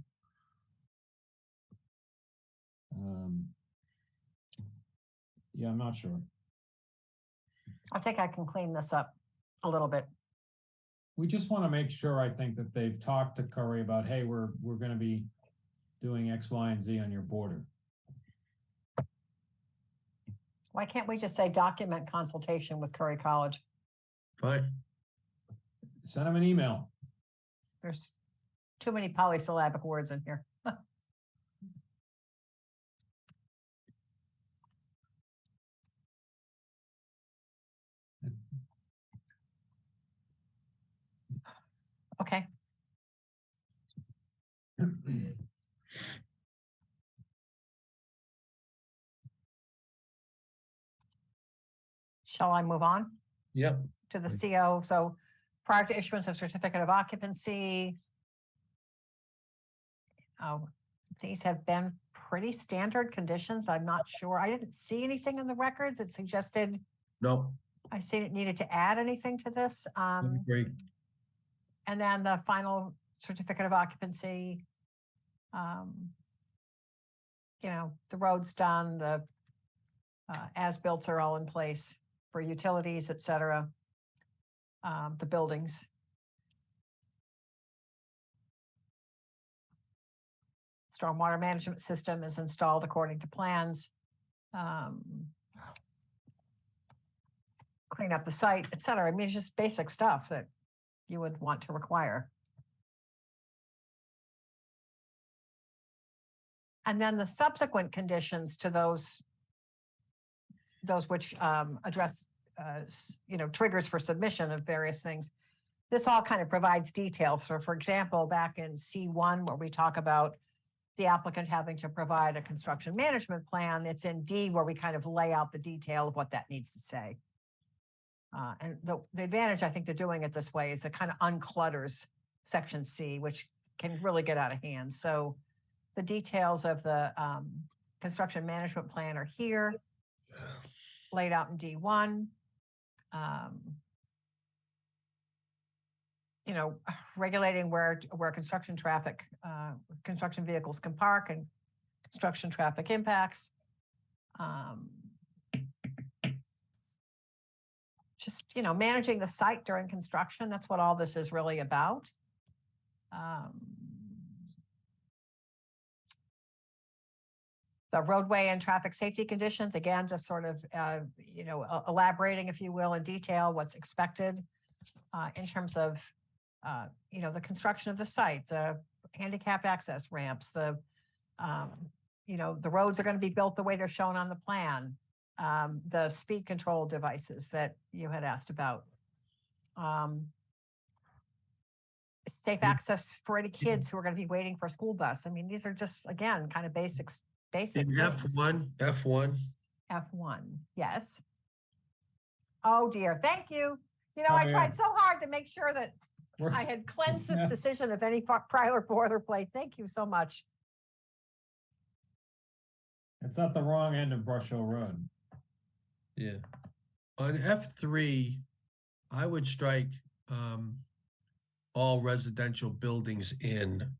Yeah, I'm not sure. I think I can clean this up a little bit. We just want to make sure, I think, that they've talked to Curry about, hey, we're going to be doing X, Y, and Z on your border. Why can't we just say document consultation with Curry College? Fine. Send them an email. There's too many polysyllabic words in here. Okay. Shall I move on Yep. to the CO? So prior to issuance of certificate of occupancy, these have been pretty standard conditions. I'm not sure. I didn't see anything in the records that suggested No. I seen it needed to add anything to this. Great. And then the final certificate of occupancy, the road's done, the as-built are all in place for utilities, et cetera. The buildings. Stormwater management system is installed according to plans. Clean up the site, et cetera. I mean, it's just basic stuff that you would want to require. And then the subsequent conditions to those which address, triggers for submission of various things. This all kind of provides detail. For example, back in C1, where we talk about the applicant having to provide a construction management plan, it's in D where we kind of lay out the detail of what that needs to say. And the advantage, I think, to doing it this way is it kind of unclutters section C, which can really get out of hand. So the details of the construction management plan are here, laid out in D1. you know, regulating where construction traffic, construction vehicles can park and construction traffic impacts. Just, you know, managing the site during construction. That's what all this is really about. The roadway and traffic safety conditions, again, just sort of, you know, elaborating, if you will, in detail what's expected in terms of, you know, the construction of the site, the handicap access ramps, the, you know, the roads are going to be built the way they're shown on the plan, the speed control devices that you had asked about. Safe access for any kids who are going to be waiting for a school bus. I mean, these are just, again, kind of basic In things. F1. F1, yes. Oh dear, thank you. You know, Oh, I yeah. tried so hard to make sure that We're- I had cleansed this Yeah. decision of any prior boilerplate. Thank you so much. It's at the wrong end of Brush Hill Road. Yeah. On F3, I would strike all residential buildings in.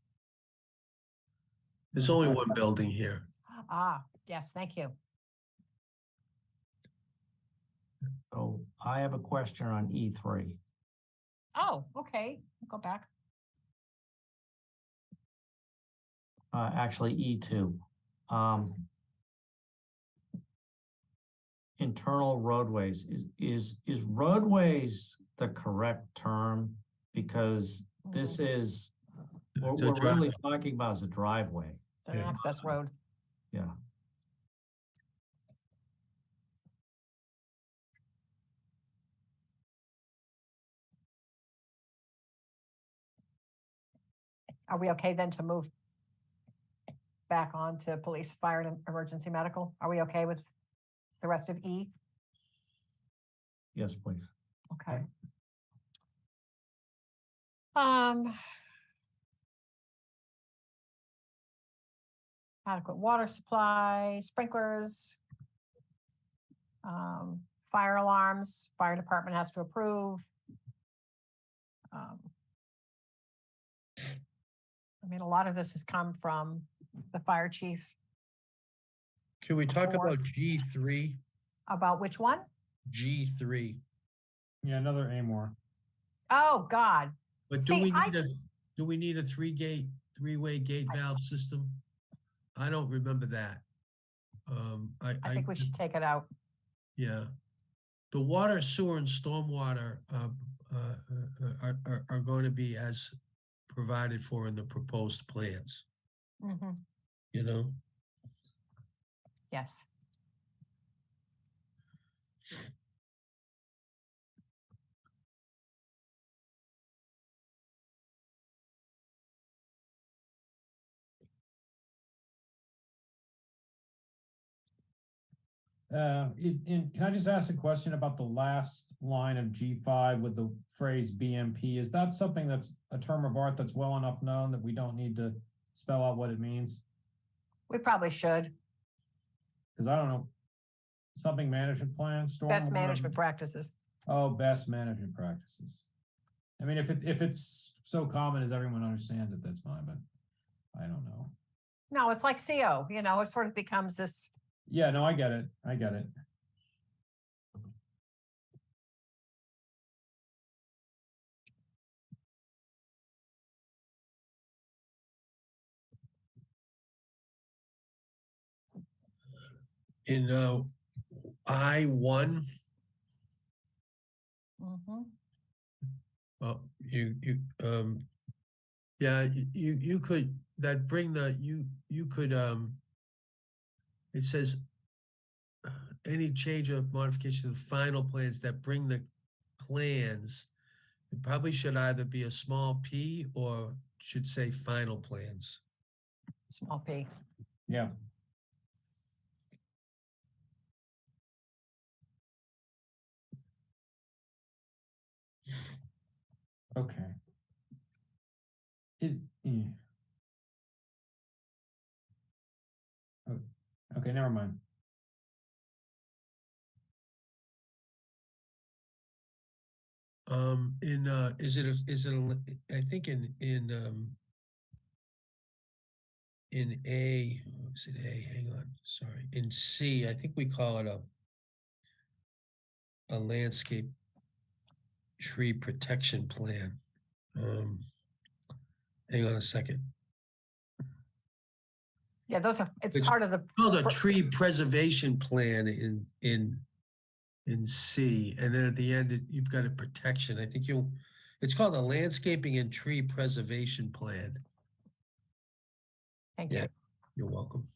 There's only one building here. Ah, yes, thank you. So I have a question on E3. Oh, okay, go back. Actually E2. Internal roadways, is roadways the correct term? Because this is, what It's a we're really talking about is a driveway. It's an Yeah. access road. Yeah. Are we okay then to move back on to police, fire, and emergency medical? Are we okay with the rest of E? Yes, please. Okay. Adequate water supply, sprinklers, fire alarms, fire department has to approve. I mean, a lot of this has come from the fire chief. Can we talk Or- about G3? About which one? G3. Yeah, another A more. Oh, God. But See, do we need a three-way gate valve system? I don't remember that. I think we should take it out. Yeah. The water, sewer, and stormwater are going to be as provided for in the proposed plans, Mhm. you know? Yes. Can I just ask a question about the last line of G5 with the phrase BMP? Is that something that's a term of art that's well enough known that we don't need to spell out what it means? We probably should. Because I don't know, something management plan, storm. Best management practices. Oh, best management practices. I mean, if it's so common as everyone understands it, that's fine, but I don't know. No, it's like CO, you know, it sort of becomes this. Yeah, no, I get it. I get it. In I1, Mhm. yeah, you could, that bring the, you could, it says any change or modification of the final plans that bring the plans, it probably should either be a small p or should say final plans. Small p. Yeah. Okay. Yeah. Oh, okay, never mind. I think in A, is it A? Hang on, sorry. In C, I think we call it a landscape tree protection plan. Hang on a second. Yeah, it's It's part of the. Called a tree preservation plan in C, and then at the end, you've got a protection. I think it's called a landscaping and tree preservation plan. Thank Yeah. you. You're welcome.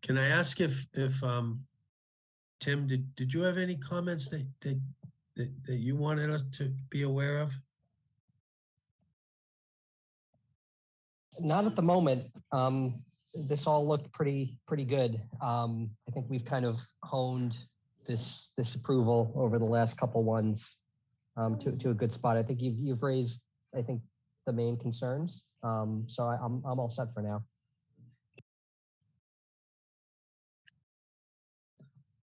Can I ask if Tim, did you have any comments that you wanted us to be aware of? Not at the moment. This all looked pretty good. I think we've kind of honed this approval over the last couple ones to a good spot. I think you've raised, I think, the main concerns. So I'm all set for now.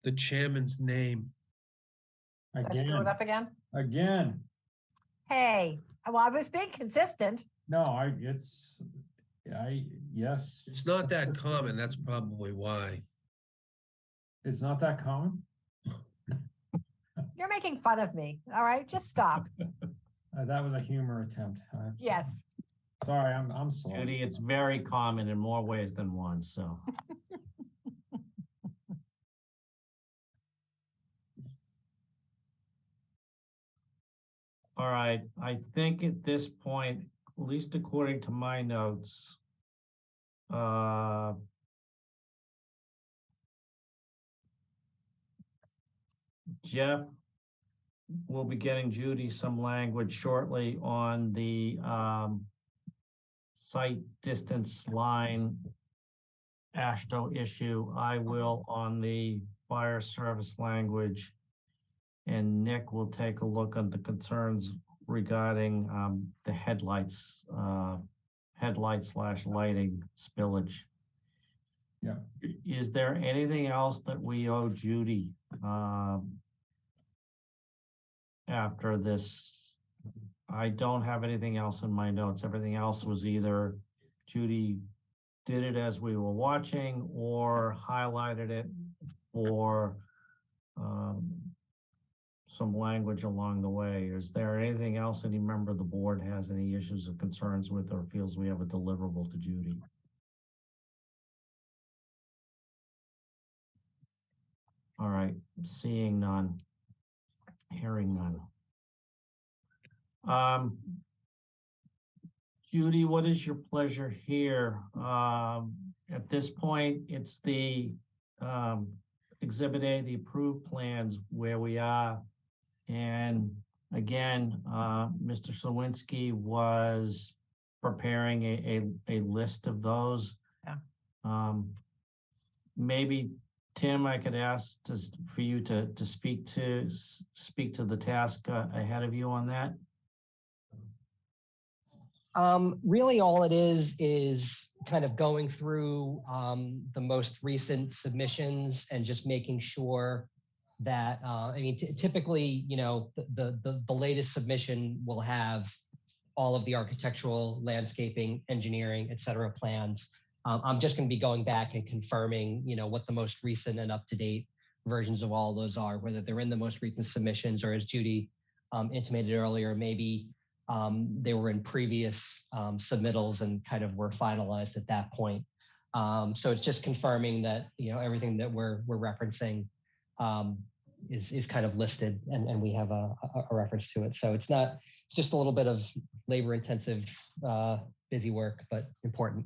The chairman's name. Let's screw it Again, up again. again. Hey, well, I was being consistent. No, yes, It's not that common. That's probably why. it's not that common. You're making fun of me. All right, just stop. That was a humor attempt. Yes. Sorry, I'm sorry. Judy, it's very common in more ways than one, so. All right, I think at this point, at least according to my notes, Jeff will be getting Judy some language shortly on the site distance line ASHTO issue. I will on the fire service language, and Nick will take a look at the concerns regarding the headlights slash lighting spillage. Yeah. Is there anything else that we owe Judy after this? I don't have anything else in my notes. Everything else was either Judy did it as we were watching or highlighted it, or some language along the way. Is there anything else any member of the board has any issues or concerns with, or feels we have a deliverable to Judy? All right, seeing none, hearing none. Judy, what is your pleasure here? At this point, it's the Exhibit A, the approved plans where we are. And again, Mr. Slawinski was preparing a list of those. Yeah. Maybe Tim, I could ask for you to speak to the task ahead of you on that. Really all it is kind of going through the most recent submissions and just making sure that, I mean, typically, you know, the latest submission will have all of the architectural, landscaping, engineering, et cetera, plans. I'm just going to be going back and confirming, you know, what the most recent and up-to-date versions of all those are, whether they're in the most recent submissions or, as Judy intimated earlier, maybe they were in previous submittals and kind of were finalized at that point. So it's just confirming that, you know, everything that we're referencing is kind of listed and we have a reference to it. So it's just a little bit of labor intensive, busy work, but important.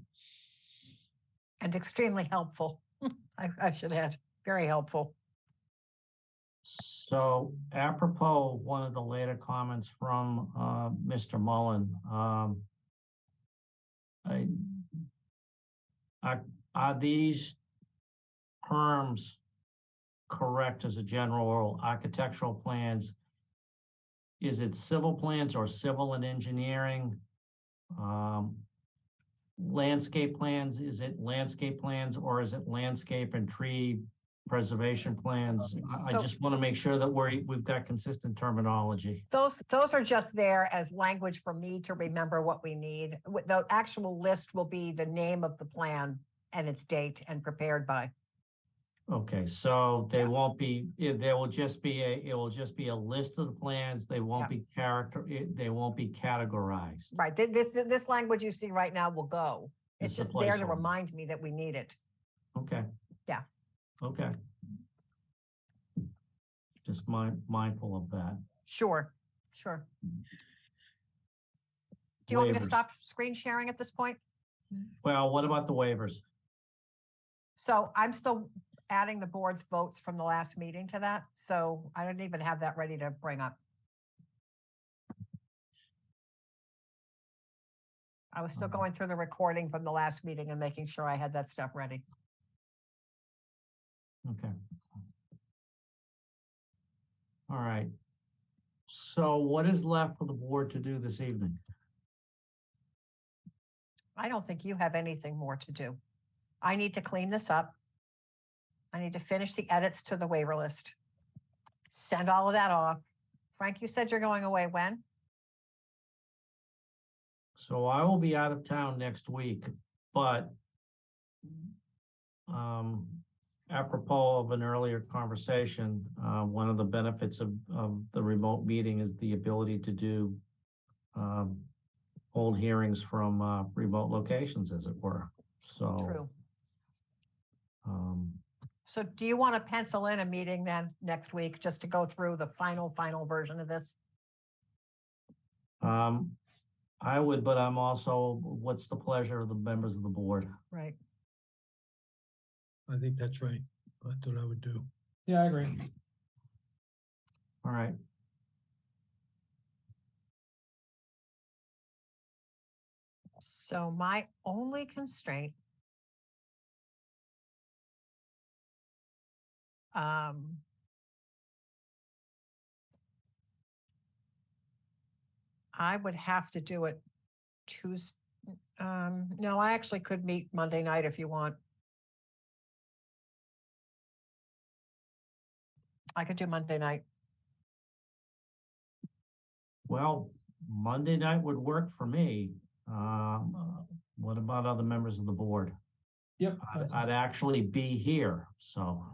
And extremely helpful. I should add, very helpful. So apropos one of the later comments from Mr. Mullen, are these terms correct as a general rule? Architectural plans is it civil plans or civil and engineering? Landscape plans, is it landscape plans or is it landscape and tree preservation plans? I So- just want to make sure that we've got consistent terminology. Those are just there as language for me to remember what we need. The actual list will be the name of the plan and its date and prepared by. Okay, so they Yeah. won't be, there will just be it will just be a list of the plans. They won't be they won't be categorized. Right, this language you see right now will go. It's It's a just there to placeholder. remind me that we need it. Okay. Yeah. Okay. Just mindful of that. Sure, sure. Do you want me to Waivers. stop screen sharing at this point? Well, what about the waivers? So I'm still adding the board's votes from the last meeting to that, so I didn't even have that ready to bring up. I was still Okay. going through the recording from the last meeting and making sure I had that stuff ready. Okay. All right. So what is left for the board to do this evening? I don't think you have anything more to do. I need to clean this up. I need to finish the edits to the waiver list. Send all of that off. Frank, you said you're going away when? So I will be out of town next week, but apropos of an earlier conversation, one of the benefits of the remote meeting is the ability to do hold hearings from remote locations, as it were. So, True. um, So do you want to pencil in a meeting then next week just to go through the final version of this? I would, but I'm also, what's the pleasure of the members of the board? Right. I think that's right. That's what I would do. Yeah, I agree. All right. So my only constraint I would have to do it Tuesday. No, I actually could meet Monday night if you want. I could do Monday night. Well, Monday night would work for me. What about other members of the board? Yep, that's- I'd actually be here, so.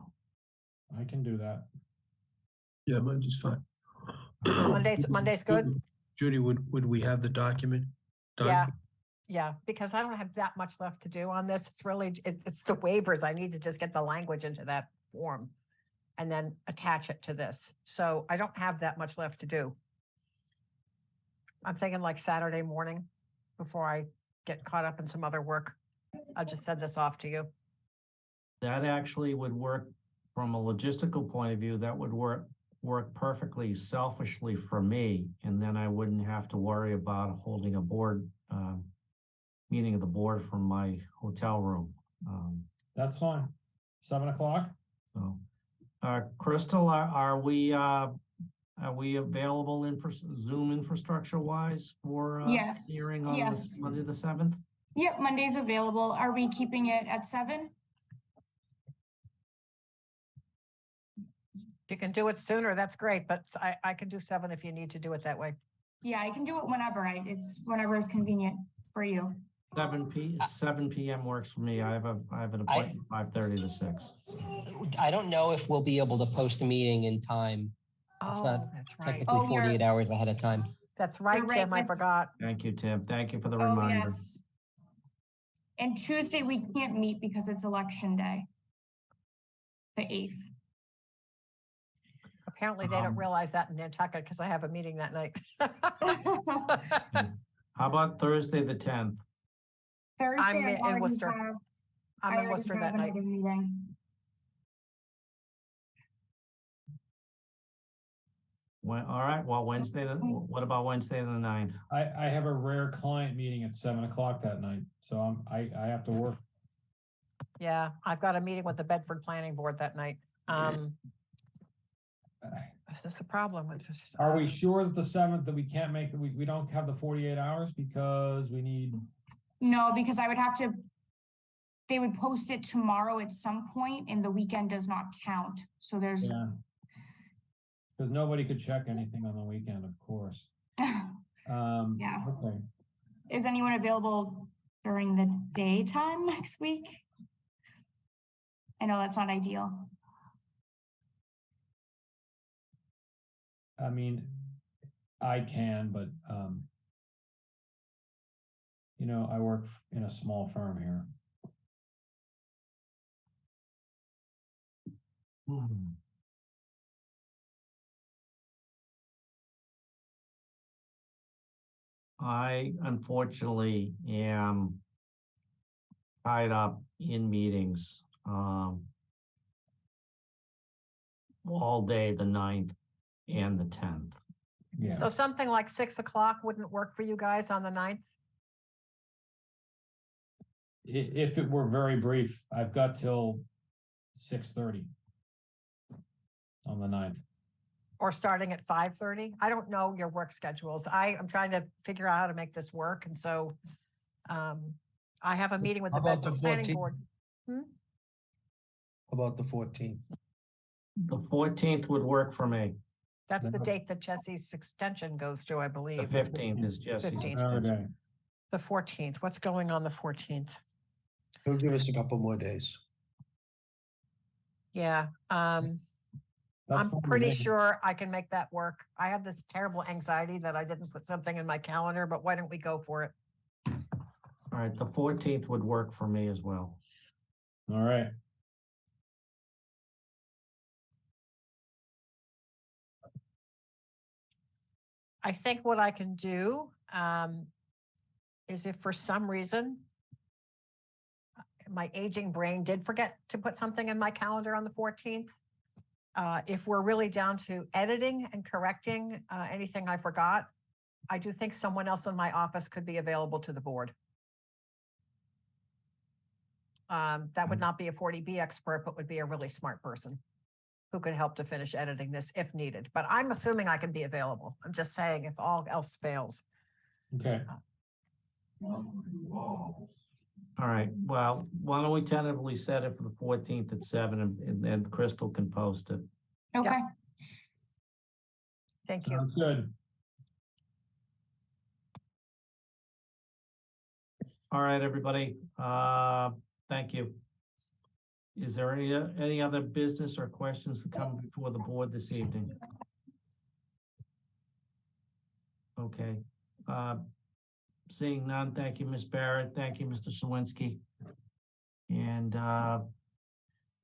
I can do that. Yeah, mine's just fine. Monday's good? Judy, would we have the document? done? Yeah. Yeah, because I don't have that much left to do on this. It's really, it's the waivers. I need to just get the language into that form and then attach it to this. So I don't have that much left to do. I'm thinking like Saturday morning before I get caught up in some other work. I'll just send this off to you. That actually would work from a logistical point of view. That would work perfectly selfishly for me. And then I wouldn't have to worry about holding a board meeting of the board from my hotel room. That's fine. 7 o'clock? So, Crystal, are we available Zoom infrastructure wise for Yes, hearing on yes. Monday the 7th? Yep, Monday's available. Are we keeping it at 7? If you can do it sooner, that's great, but I can do 7 if you need to do it that way. Yeah, I can do it whenever. It's whenever is convenient for you. 7 p.m. works for me. I have an appointment 5:30 to 6. I don't know if we'll be able to post a meeting in time. It's Oh, not that's right. technically Oh, 48 hours ahead of time. That's right, You're right, Tim. I it's- forgot. Thank you, Tim. Thank you for the Oh, reminder. yes. And Tuesday, we can't meet because it's election day. The 8th. Apparently they don't Um, realize that in Nantucket because I have a meeting that night. How about Thursday the 10th? Thursday, I'm I in already Worcester. have- I'm I in already Worcester have that night. another meeting. All right, well, what about Wednesday the 9th? I have a rare client meeting at 7 o'clock that night, so I have to work. Yeah, I've got a meeting with the Bedford Planning Board that night. This is the problem with this. Are we sure that the 7th, that we can't make, we don't have the 48 hours because we need, No, because I would have to, they would post it tomorrow at some point and the weekend does not count. So there's, yeah. Because nobody could check anything on the weekend, of course. Yeah. Okay. Is anyone available during the daytime next week? I know that's not ideal. I mean, I can, but, you know, I work in a small firm here. I unfortunately am tied up in meetings all day, the 9th and the 10th. Yeah. So something like 6 o'clock wouldn't work for you guys on the 9th? If it were very brief, I've got till 6:30 on the 9th. Or starting at 5:30? I don't know your work schedules. I am trying to figure out how to make this work. And so I have a meeting with the How about Bedford the Planning 14th? Board. About the 14th. The 14th would work for me. That's the No. date that Jesse's extension goes to, I The believe. 15th is Jesse's 15th. Another extension. day. The 14th. What's going on the 14th? He'll give us a couple more days. Yeah, That's I'm fine with pretty me. sure I can make that work. I have this terrible anxiety that I didn't put something in my calendar, but why don't we go for it? All right, the 14th would work for me as well. All right. I think what I can do is if for some reason my aging brain did forget to put something in my calendar on the 14th, if we're really down to editing and correcting anything I forgot, I do think someone else in my office could be available to the board. That would not be a 40B expert, but would be a really smart person who could help to finish editing this if needed. But I'm assuming I can be available. I'm just saying if all else fails. Okay. All right, well, why don't we tentatively set it for the 14th at 7 and then Crystal can post it. Okay. Thank you. Sounds good. All right, everybody, thank you. Is there any other business or questions to come before the board this evening? Okay, seeing none, thank you, Ms. Barrett, thank you, Mr. Sawinski. And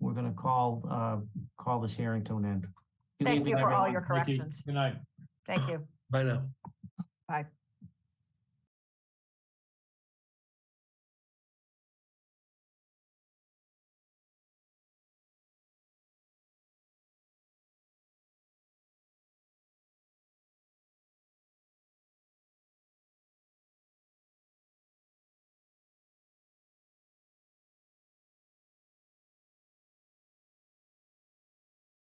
we're gonna call this hearing to an end. Good Thank evening, you for all everyone. your Thank you. corrections. Good night. Thank you. Bye now. Bye.